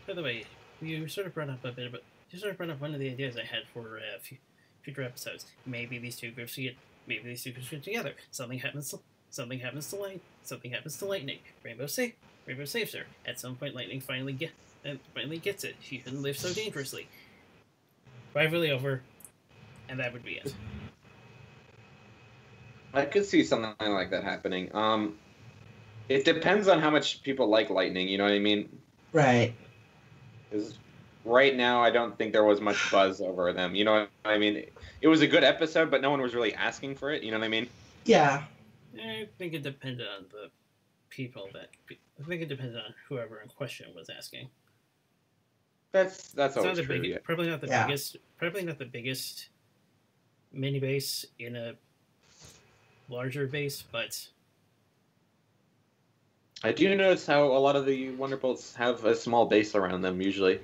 By the way, you sort of brought up one of the ideas I had for future episodes. Maybe these two groups get together. Something happens to Lightning. Rainbow saves her. At some point, Lightning finally gets it. She shouldn't live so dangerously. Rivalry over, and that would be it. I could see something like that happening. It depends on how much people like Lightning. You know what I mean? Right. 'Cause right now, I don't think there was much buzz over them. You know what I mean? It was a good episode, but no one was really asking for it. You know what I mean? Yeah. I think it depended on the people I think it depended on whoever in question was asking. That's always true. Yeah. Probably not the biggest mini base in a larger base, but I do notice how a lot of the Wonderbolts have a small base around them usually.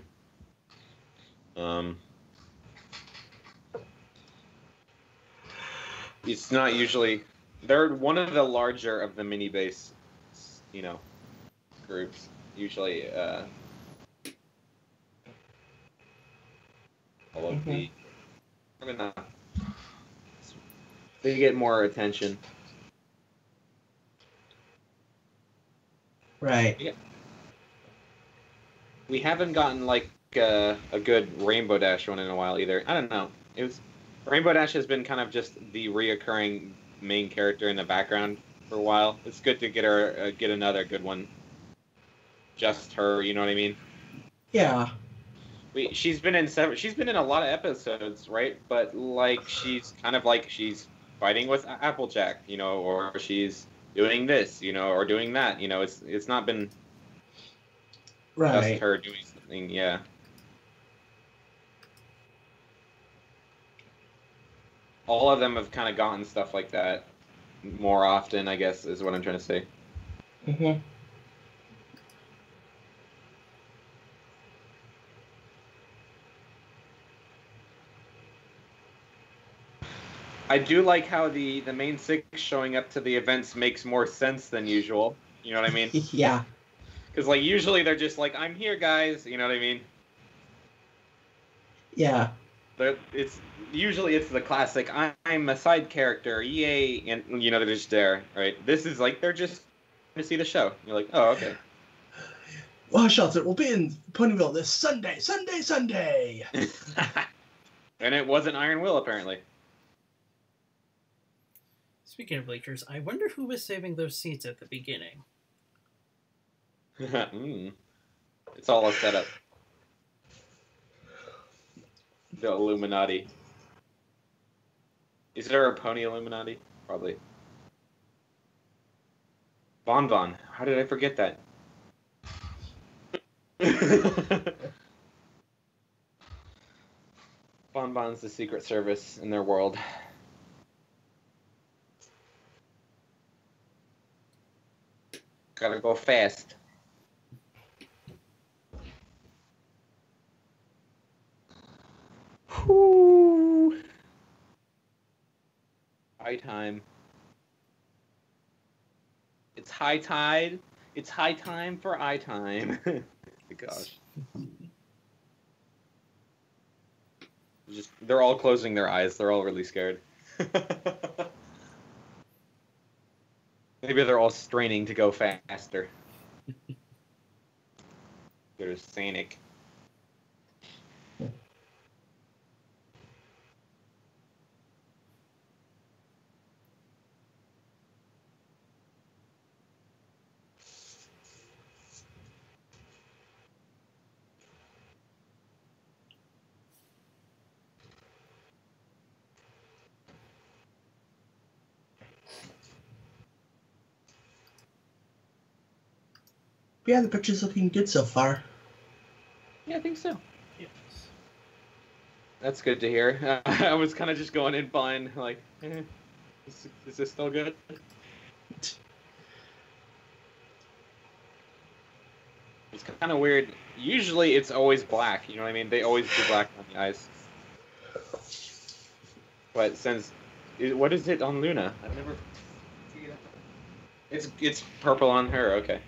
It's not usually. They're one of the larger of the mini base, groups. Usually, all of the. Probably not. They get more attention. Right. Yeah. We haven't gotten like a good Rainbow Dash one in a while either. I don't know. Rainbow Dash has been kind of just the reoccurring main character in the background for a while. It's good to get another good one. Just her, you know what I mean? Yeah. She's been in a lot of episodes, right? But like she's fighting with Applejack, or she's doing this, or doing that. It's not been right. just her doing something, yeah. All of them have kind of gotten stuff like that more often, I guess, is what I'm trying to say. Mm-hmm. I do like how the main six showing up to the events makes more sense than usual. You know what I mean? Yeah. Because like usually they're just like, "I'm here, guys." You know what I mean? Yeah. It's the classic, "I'm a side character, yay," and they're just there, right? This is like they're just to see the show. You're like, "Oh, okay." Washouts will be in Ponyville this Sunday. And it wasn't Iron Will apparently. Speaking of bleachers, I wonder who was saving those seats at the beginning. It's all a setup. The Illuminati. Is there a pony Illuminati? Probably. Bon Bon. How did I forget that? Bon Bon's the Secret Service in their world. Gotta go fast. Whoo! High time. It's high tide. It's high time for eye time. Gosh. They're all closing their eyes. They're all really scared. Maybe they're all straining to go faster. They're Sanic. Yeah, the picture's looking good so far. Yeah, I think so. Yes. That's good to hear. I was kind of just going in blind, like, is this still good? It's kind of weird. Usually it's always black, you know what I mean? They always do black on the eyes. But since, what is it on Luna? I've never figured out. It's purple on her, okay.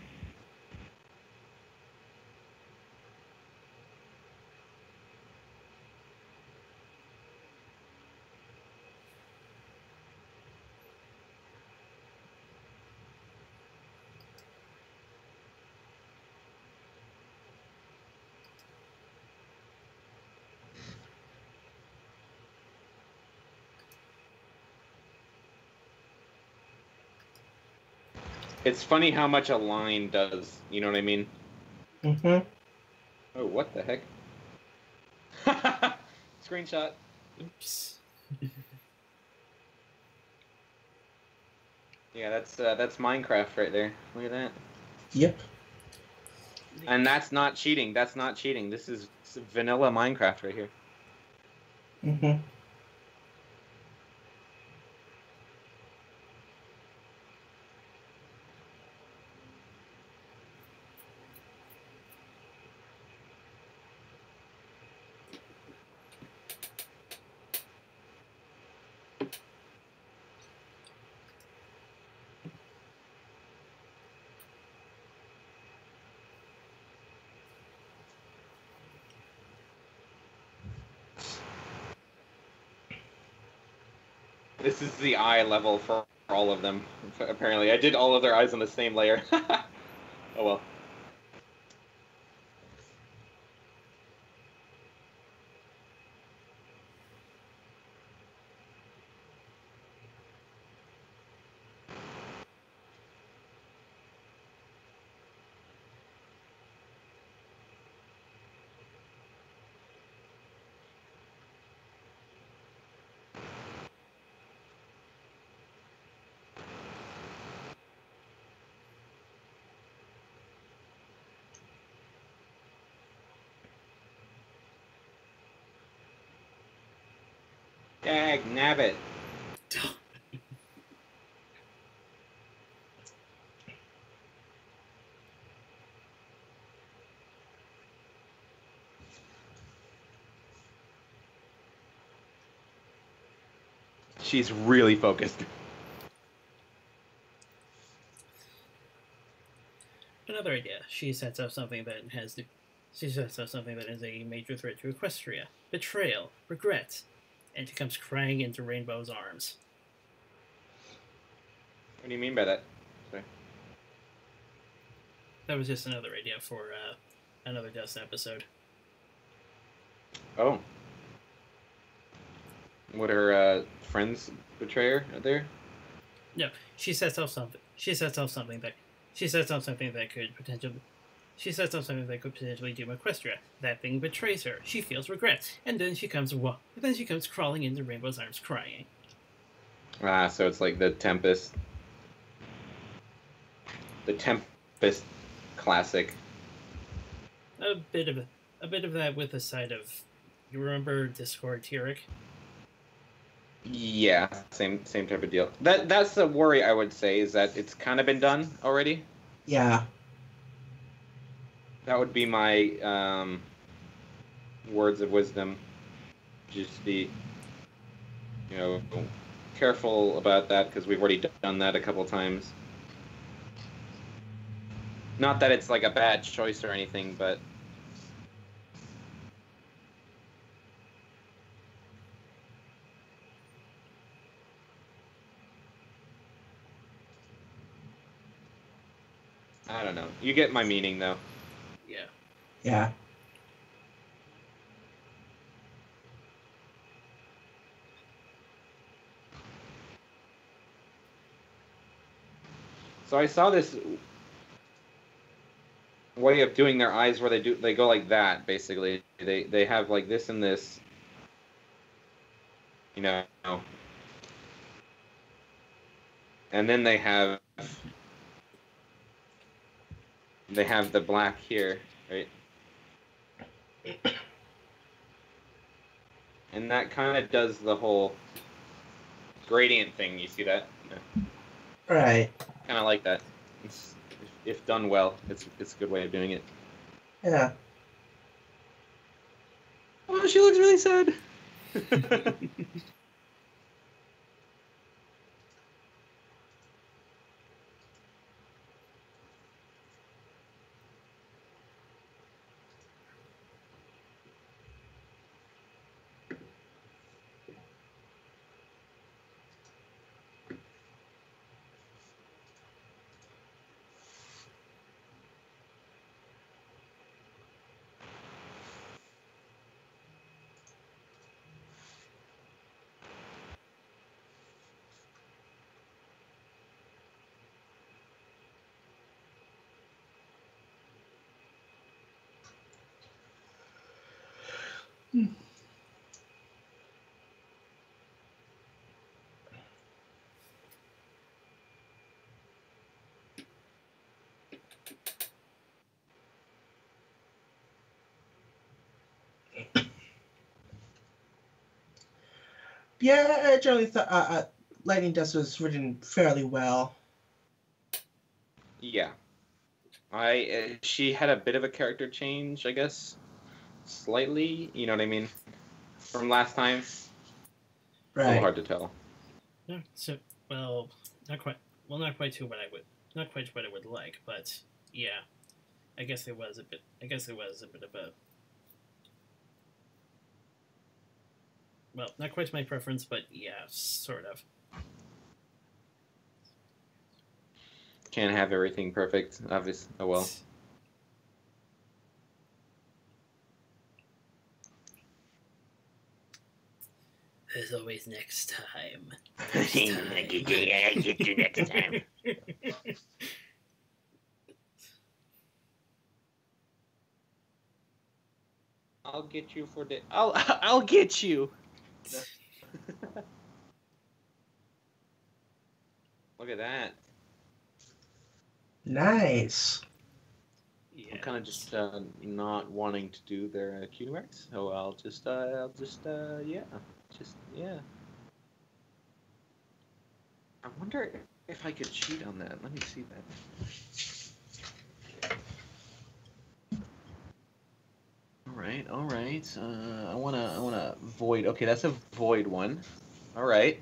It's funny how much a line does, you know what I mean? Mm-hmm. Oh, what the heck? Screenshot. Oops. Yeah, that's Minecraft right there. Look at that. Yep. And that's not cheating. That's not cheating. This is vanilla Minecraft right here. Mm-hmm. This is the eye level for all of them. Apparently, I did all of their eyes on the same layer. Oh well. Dag nabbit. She's really focused. Another idea. She sets up something that has the. She sets up something that is a major threat to Equestria. Betrayal, regret, and she comes crying into Rainbow's arms. What do you mean by that? Sorry. That was just another idea for another Dust episode. Oh. Would her friends betray her there? No, she sets up something. She sets up something that. She sets up something that could potentially. She sets up something that could potentially doom Equestria. That thing betrays her. She feels regret, and then she comes. Then she comes crawling into Rainbow's arms, crying. Ah, so it's like the Tempest. The Tempest classic. A bit of that with a side of. You remember Discord Tyrek? Yeah, same type of deal. That's the worry I would say is that it's kind of been done already. Yeah. That would be my words of wisdom. Just be, careful about that because we've already done that a couple times. Not that it's like a bad choice or anything, but I don't know. You get my meaning, though. Yeah. Yeah. So I saw this way of doing their eyes where they go like that, basically. They have like this and this, and then they have the black here, right? And that kind of does the whole gradient thing. You see that? Yeah. Right. Kind of like that. If done well, it's a good way of doing it. Yeah. Oh, she looks really sad. Yeah, I generally thought Lightning Dust was written fairly well. Yeah. She had a bit of a character change, I guess. Slightly, you know what I mean? From last time. A little Right. hard to tell. No, so well, not quite. Well, not quite to what I would. Not quite what I would like, but yeah, I guess it was a bit. I guess it was a bit of a. Well, not quite my preference, but yeah, sort of. Can't have everything perfect, obvious. Oh well. There's always next time. I'll get you next time. I'll get you for the. I'll get you. Look at that. Nice. Yeah. I'm kind of just not wanting to do their cutie marks, so I'll just yeah, I wonder if I could cheat on that. Let me see that. All right. I wanna void. Okay, that's a void one. All right.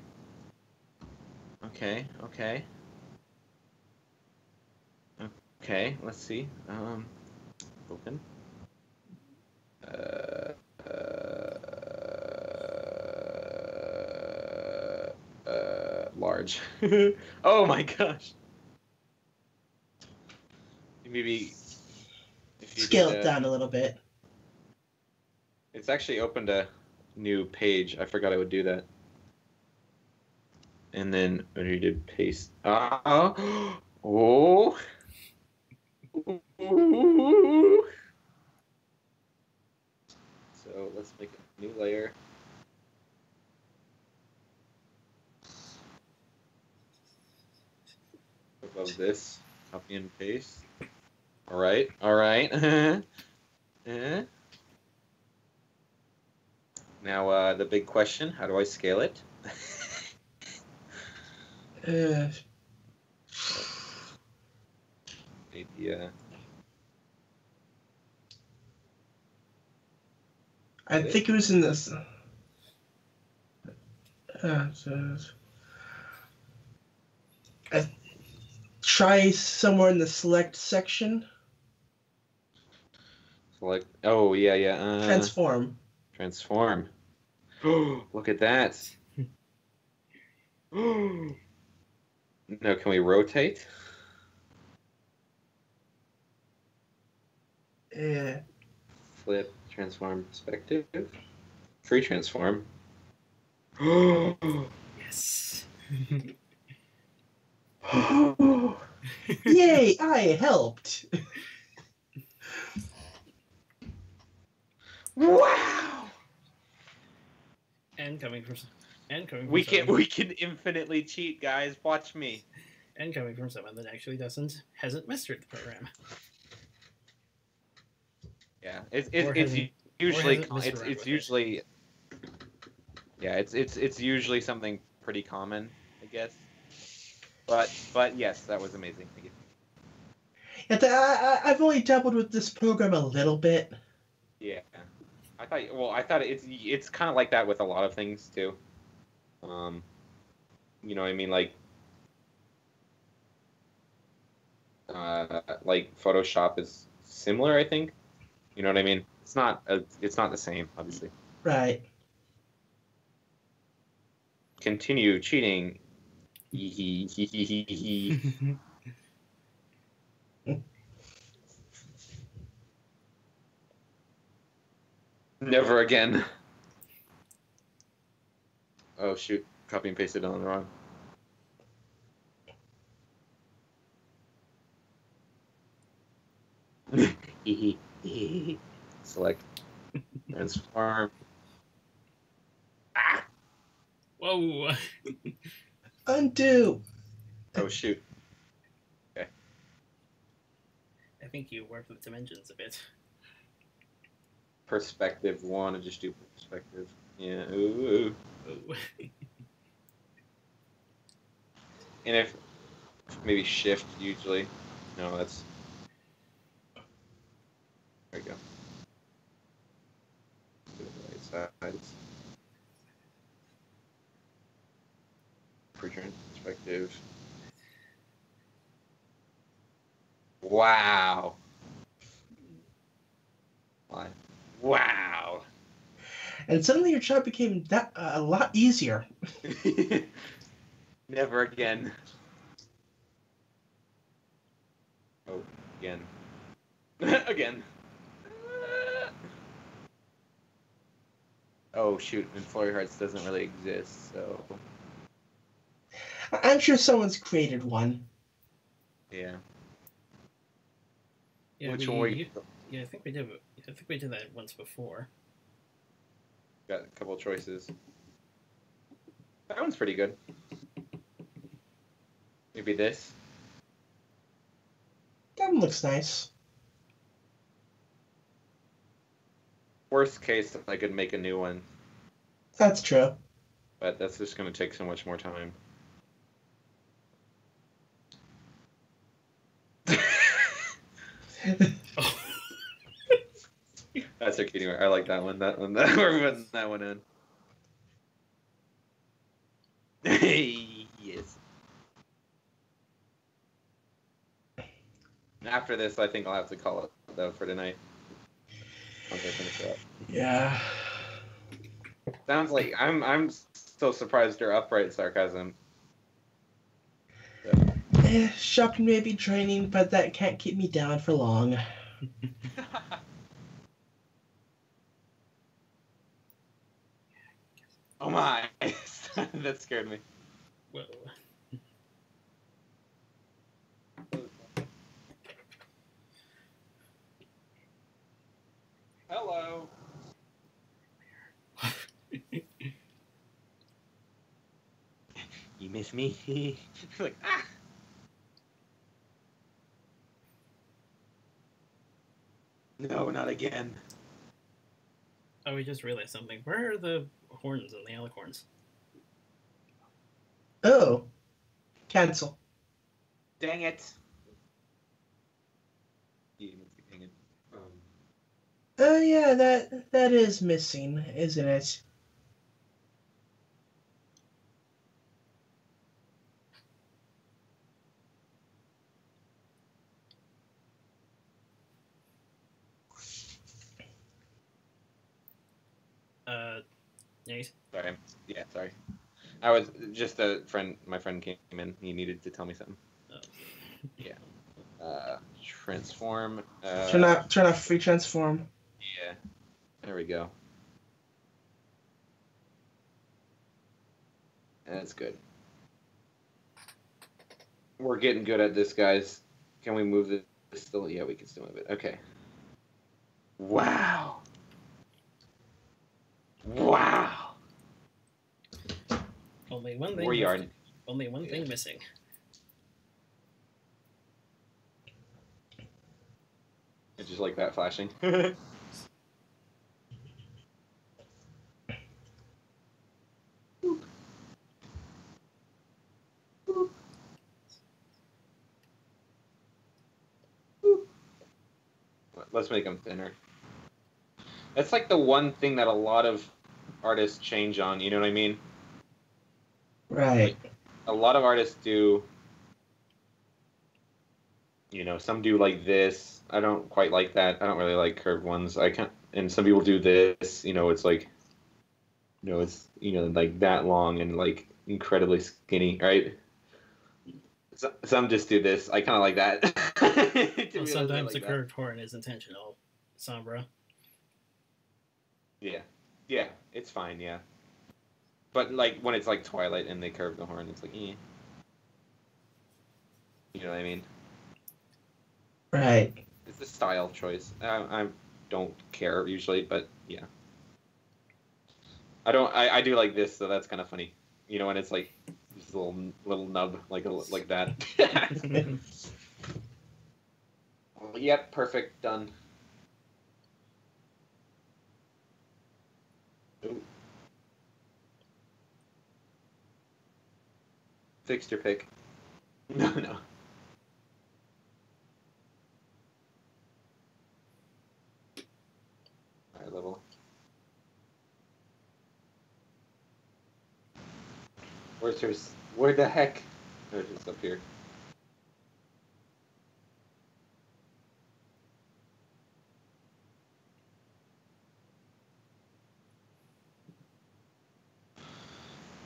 Okay. Let's see. Open. Large. Oh my gosh. Maybe if you Scale did, it down a little bit. it's actually opened a new page. I forgot I would do that. And then when you did paste, oh. So let's make a new layer. Above this, copy and paste. All right. Now the big question: how do I scale it? Maybe I think it was in this. Try somewhere in the select section. Select. Oh yeah. Transform. Transform. Look at that. No, can we rotate? Yeah. Flip, transform, perspective. Free transform. Yes. Yay! I helped. Wow! And coming from We can infinitely cheat, guys. Watch me. And coming from someone that actually hasn't mastered the program. Yeah, it's usually yeah, it's usually something pretty common, I guess. But yes, that was amazing. Thank you. I've only dabbled with this program a little bit. Yeah. I thought it's kind of like that with a lot of things too. Um, you know what I mean? Like Photoshop is similar, I think. You know what I mean? It's not the same, obviously. Right. Continue cheating. Never again. Oh shoot! Copy and pasted on the wrong. Select transform. Ah! Whoa! Undo. Oh shoot! Okay. I think you worked with dimensions a bit. Perspective. Want to just do perspective? Yeah. Ooh. Oh. And if maybe shift usually. No, that's there we go. Do the right sides. Perspective. Wow. Wow. And suddenly your job became that a lot easier. Never again. Oh, again. Again. Oh shoot, and Flurry Hearts doesn't really exist, so I'm sure someone's created one. yeah. Yeah, Which one were you? Yeah, I think we did. I think we did that once before. Got a couple choices. That one's pretty good. Maybe this. That one looks nice. Worst case, I could make a new one, That's true. but that's just going to take so much more time. Oh. That's a cutie. I like that one. That one. We're putting that one in. Yes. After this, I think I'll have to call it though for tonight. Once I finish it up. Yeah. Sounds like I'm still surprised you're upright sarcasm. Shopping may be draining, but that can't keep me down for long. Oh my! That scared me. Whoa. Hello. You miss me? Like ah. No, not again. Oh, we just realized something. Where are the horns and the alicorns? Oh. Cancel. Dang it. Oh yeah, that is missing, isn't it? Nice. Sorry. Yeah, sorry. I was just a friend. My friend came in. He needed to tell me something. Oh. Yeah. Transform. Turn off free transform. Yeah. There we go. That's good. We're getting good at this, guys. Can we move this still? Yeah, we can still move it. Okay. Wow. Wow. Only one thing. We are. Only one thing missing. It's just like that flashing. Let's make them thinner. That's like the one thing that a lot of artists change on. You know what I mean? Right. Like, a lot of artists do. You know, some do like this. I don't quite like that. I don't really like curved ones. I can't. And some people do this. You know, it's like, it's like that long and like incredibly skinny, right? Some just do this. I kind of like that. Well, sometimes the curved horn is intentional, Sombra. Yeah, yeah, it's fine. Yeah, but like when it's like Twilight and they curve the horn, it's like, eh. You know what I mean? Right. It's a style choice. I don't care usually, but yeah. I don't. I do like this, so that's kind of funny. You know, when it's like this little nub like that. Yep, perfect, done. Ooh. Fixture pick. No, no. All right, level. Where's hers? Where the heck? There's just up here.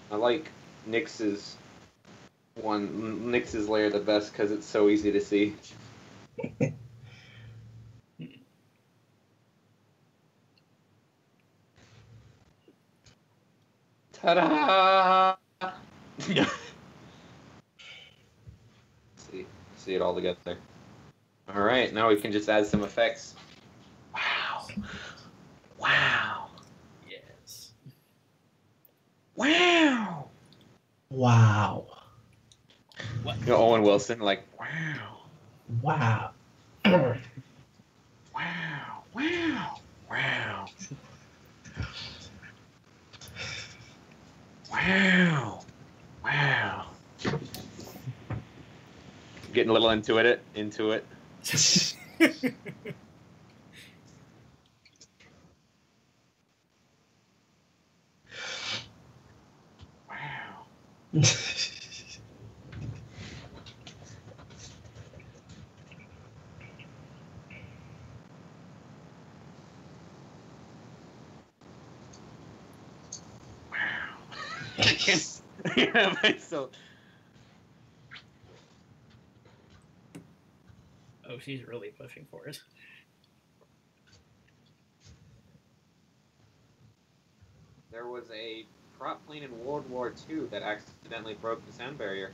I like Nyx's layer the best because it's so easy to see. Ta-da! See it all together. All right, now we can just add some effects. Wow! Wow! Yes. Wow! Wow. What? You know, Owen Wilson, like, wow! Wow. Wow! Wow! Wow! Wow! Wow! Getting a little into it. Wow! I can't. Yeah, myself. Oh, she's really pushing for it. There was a prop plane in World War II that accidentally broke the sound barrier.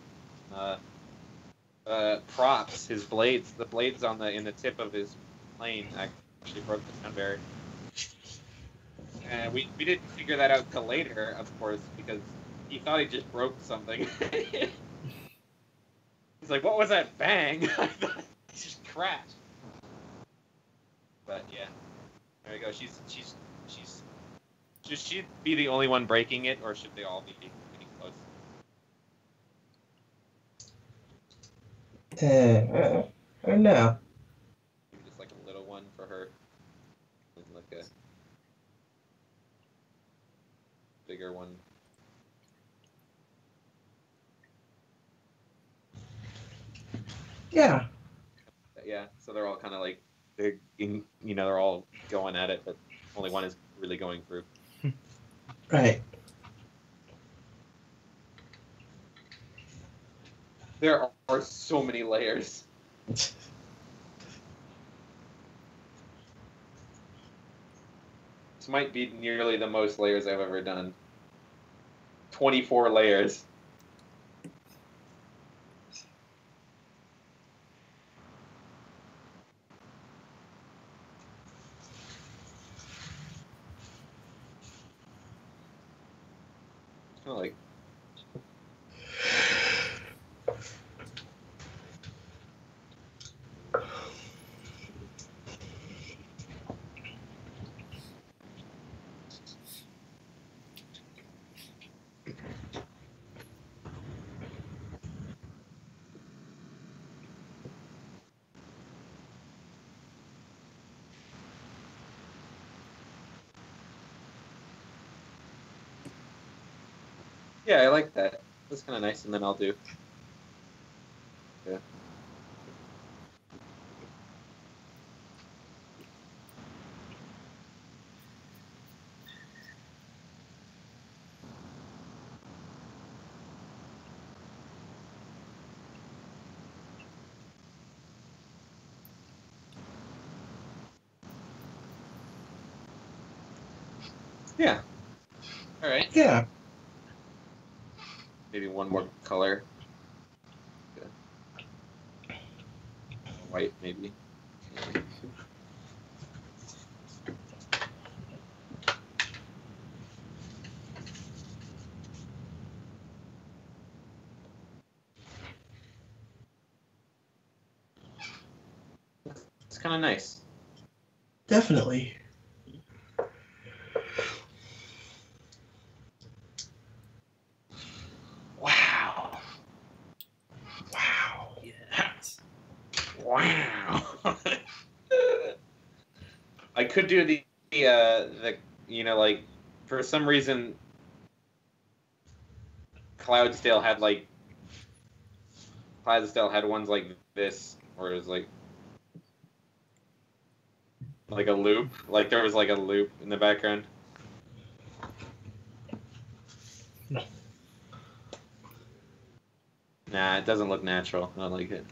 Props, his blades, the blades in the tip of his plane actually broke the sound barrier. And we didn't figure that out till later, of course, because he thought he just broke something. He's like, "What was that bang?" I thought it just crashed. But yeah, there we go. Should she be the only one breaking it, or should they all be getting close? I don't know. Maybe just like a little one for her, and like a bigger one. Yeah. Yeah, so they're all kind of like they're all going at it, but only one is really going through. Right. There are so many layers. This might be nearly the most layers I've ever done. 24 layers. Kind of like Yeah, I like that. That's kind of nice, and then I'll do. Yeah. Yeah. All right. Yeah. Maybe one more color. Yeah. White, maybe. It's kind of nice. Definitely. Wow. Wow. Yes. Wow. I could do the like, for some reason, Cloudsdale had ones like this, where it was like a loop, like there was like a loop in the background. Nah, it doesn't look natural. I don't like it.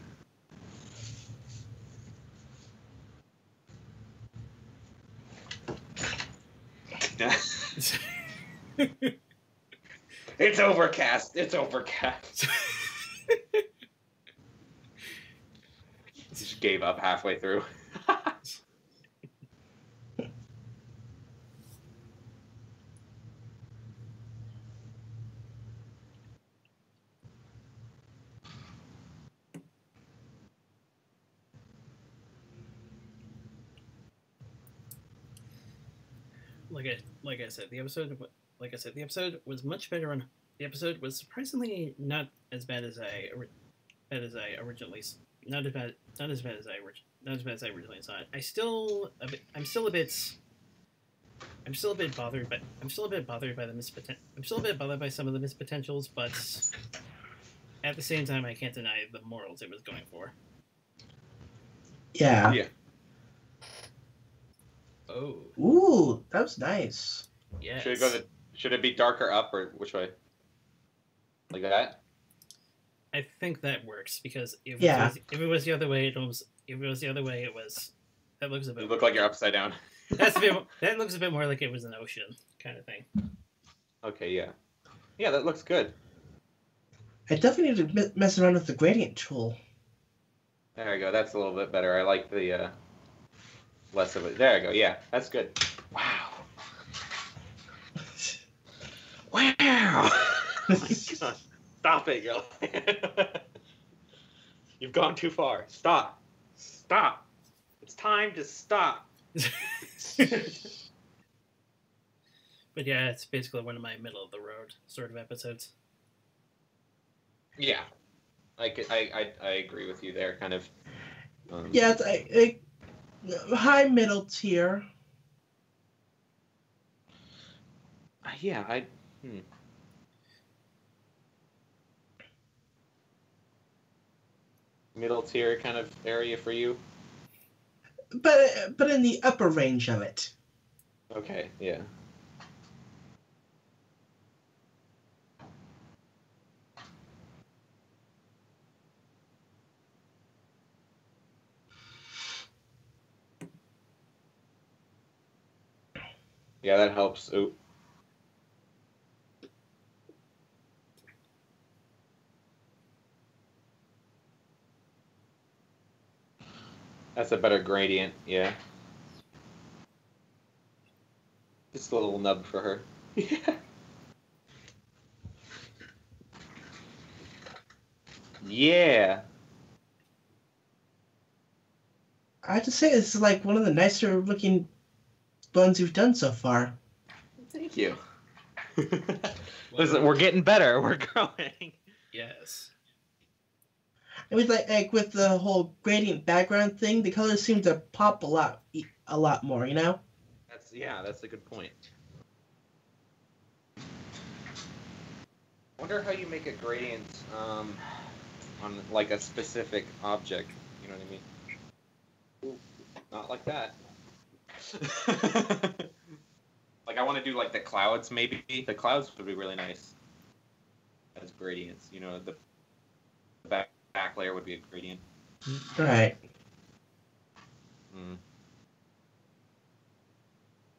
It's overcast. It's overcast. Just gave up halfway through. Like I said, the episode was much better. The episode was surprisingly not as bad as I originally not as bad as I originally saw it. I'm still a bit bothered, but I'm still a bit bothered by some of the mispotentials, but at the same time, I can't deny the morals it was going for. Yeah. Yeah. Oh. Ooh, that was nice. Yes. Should it be darker up, or which way? Like that? I think that works, because if it was the other way, that looks a bit. You look like you're upside down. That looks a bit more like it was an ocean kind of thing. Okay, yeah. Yeah, that looks good. I definitely need to mess around with the gradient tool. There we go. That's a little bit better. I like the less of it. There we go. Yeah, that's good. Wow. Wow. Stop it, girl. You've gone too far. Stop. Stop. It's time to stop. But yeah, it's basically one of my middle of the road sort of episodes. Yeah, I agree with you there, kind of. Yeah, it's a high middle tier. Yeah, middle tier kind of area for you. But in the upper range of it. Okay, yeah. Yeah, that helps. Ooh. That's a better gradient, yeah. Just a little nub for her. Yeah. Yeah. I have to say, this is like one of the nicer looking ones you've done so far. Thank you. Listen, we're getting better. We're growing. Yes. And with like with the whole gradient background thing, the colors seem to pop a lot more, you know? That's a good point. wonder how you make a gradient on like a specific object. You know what I mean? Ooh, not like that. Like I want to do like the clouds. Maybe the clouds would be really nice as gradients. You know, the back layer would be a gradient. Right. Mm.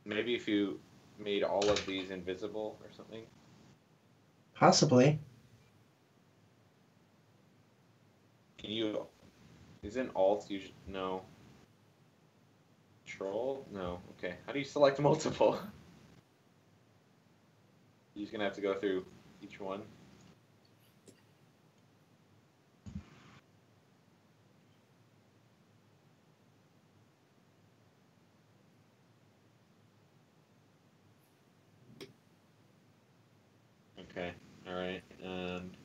Maybe if you made all of these invisible or something. Possibly. Can you? Isn't Alt usually no? Control? No. Okay. How do you select multiple? You're just gonna have to go through each one. Okay. All right. And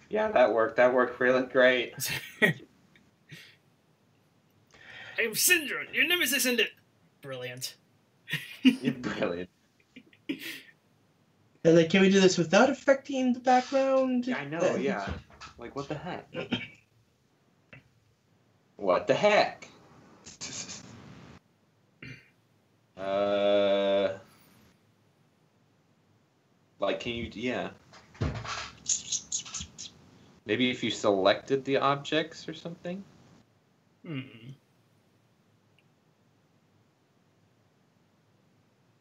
yeah, that worked. That worked really great. I'm Syndra, your nemesis in it. Brilliant. You're brilliant. And like, can we do this without affecting the background? Yeah, I know. Yeah. Like, what the heck? What the heck? Like, can you? Yeah. Maybe if you selected the objects or something.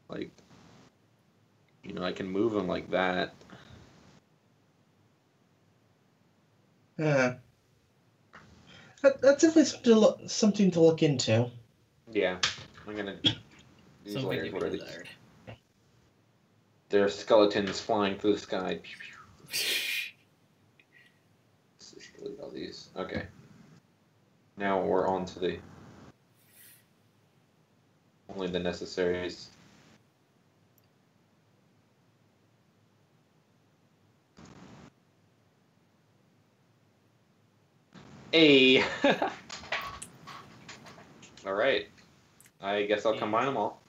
Like, you know, I can move them like that. Yeah. That's definitely something to look into. Yeah, I'm gonna. These Something layers, to what be are these? desired. There are skeletons flying through the sky. Let's just delete all these. Okay. Now we're on to the only the necessaries. Hey. All right. I guess I'll combine them all.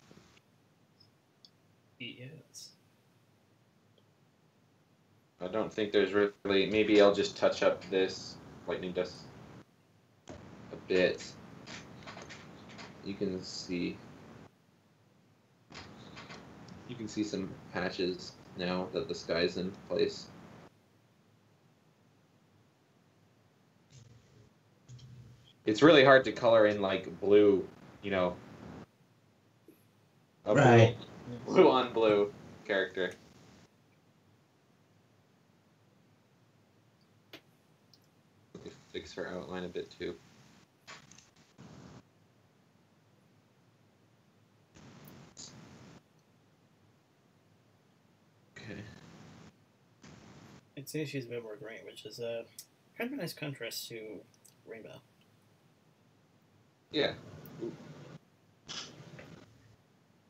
Yes. I don't think there's really. Maybe I'll just touch up this lightning dust a bit. You can see. You can see some patches now that the sky's in place. It's really hard to color in like blue, you know, a Right. blue on blue character. Let me fix her outline a bit too. Okay. I'd say she's a bit more green, which is kind of a nice contrast to Rainbow. Yeah. Ooh.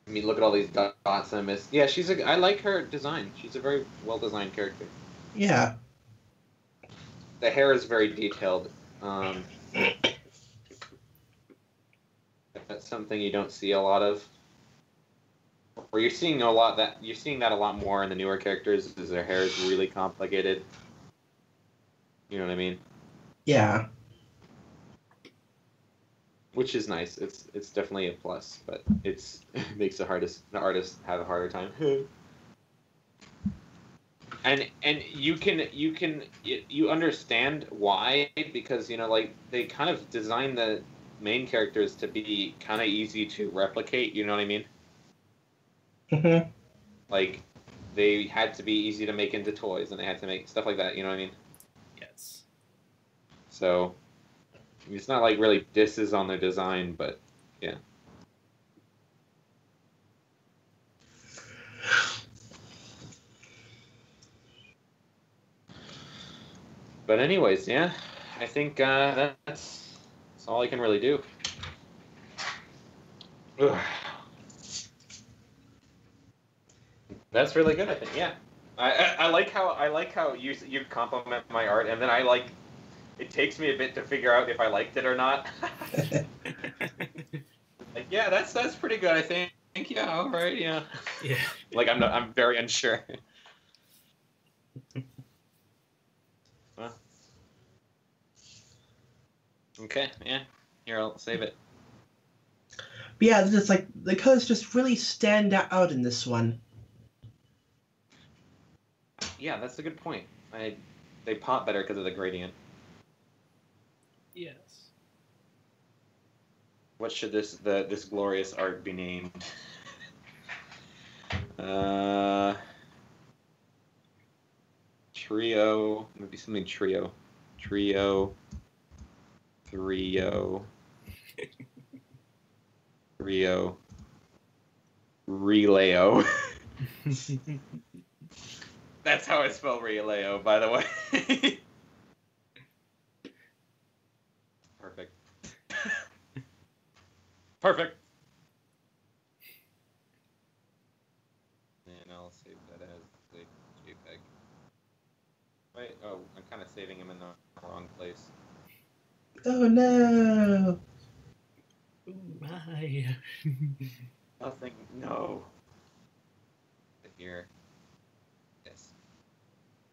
I mean, look at all these dots I missed. Yeah, I like her design. She's a very well-designed character. Yeah. The hair is very detailed. That's something you don't see a lot of. Or you're seeing that a lot more in the newer characters, is their hair is really complicated. You know what I mean? Yeah. Which is nice. It's definitely a plus, but it makes the artist have a harder time. And you understand why, because you know, like, they kind of designed the main characters to be kind of easy to replicate. You know what I mean? Mm-hmm. Like, they had to be easy to make into toys, and they had to make stuff like that. You know what I mean? Yes. So it's not like really disses on their design, but yeah. But anyways, yeah, I think that's all I can really do. Ugh. That's really good, I think. Yeah, I like how you compliment my art, and then it takes me a bit to figure out if I liked it or not. Like, Yeah, that's pretty good, I think. Yeah, all right, yeah. Yeah. Like I'm very unsure. Well. Okay, yeah. Here, I'll save it. But yeah, it's like the colors just really stand out in this one. Yeah, that's a good point. They pop better because of the gradient. Yes. What should this glorious art be named? Trio, maybe something trio. Trio. Rio. Relayo. That's how I spell Relayo, by the way. Perfect. Perfect. And I'll save that as a JPEG. Wait, oh, I'm kind of saving him in the wrong place. Oh no! Ooh, my. Nothing, no. Here. Yes.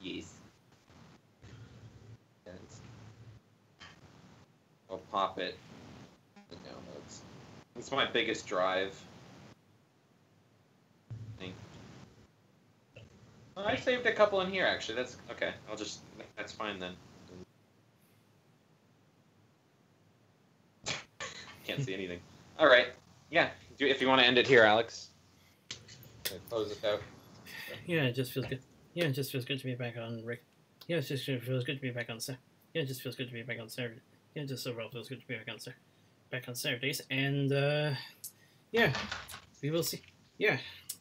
Yes. And I'll pop it. The downloads. It's my biggest drive. I think. Oh, I saved a couple in here, actually. That's okay. That's fine then. Can't see anything. All right. Yeah. If you want to end it here, Alex. Close it out. Yeah, it just feels good. Yeah, it just feels good to be back on Rick. Yeah, it just feels good to be back on Saturday. Yeah, it just feels good to be back on Saturday. Yeah, it just overall feels good to be back on Saturdays. And yeah, we will see. Yeah,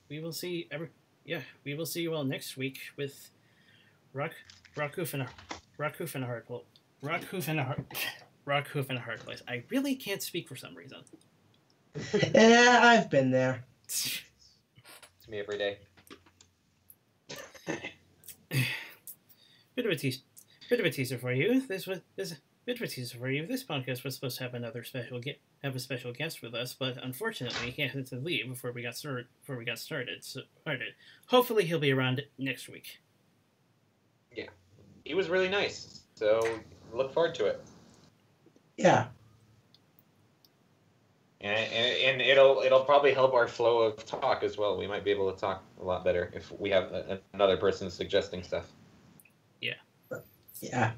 we will see we will see you all next week with Rockhoof and a hard place. I really can't speak for some reason. Yeah, I've been there. It's me every day. Bit of a teaser for you. This podcast was supposed to have a special guest with us, but unfortunately he had to leave before we got started. So hopefully he'll be around next week. Yeah, he was really nice. So look forward to it. Yeah. And it'll probably help our flow of talk as well. We might be able to talk a lot better if we have another person suggesting stuff. Yeah. Yeah.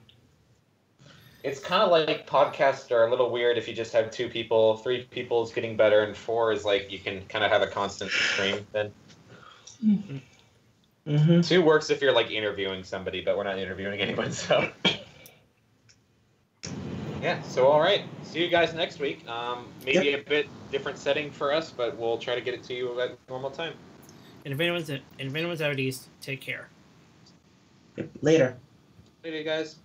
It's kind of like podcasts are a little weird if you just have 2 people. 3 people is getting better, and 4 is like you can kind of have a constant stream then. Mm-hmm. 2 works if you're like interviewing somebody, but we're not interviewing anyone, so. Yeah, so all right. See you guys next week. Maybe a bit different setting for us, but we'll try to get it to you at normal time. And if anyone's out east, take care. Later. Later, guys.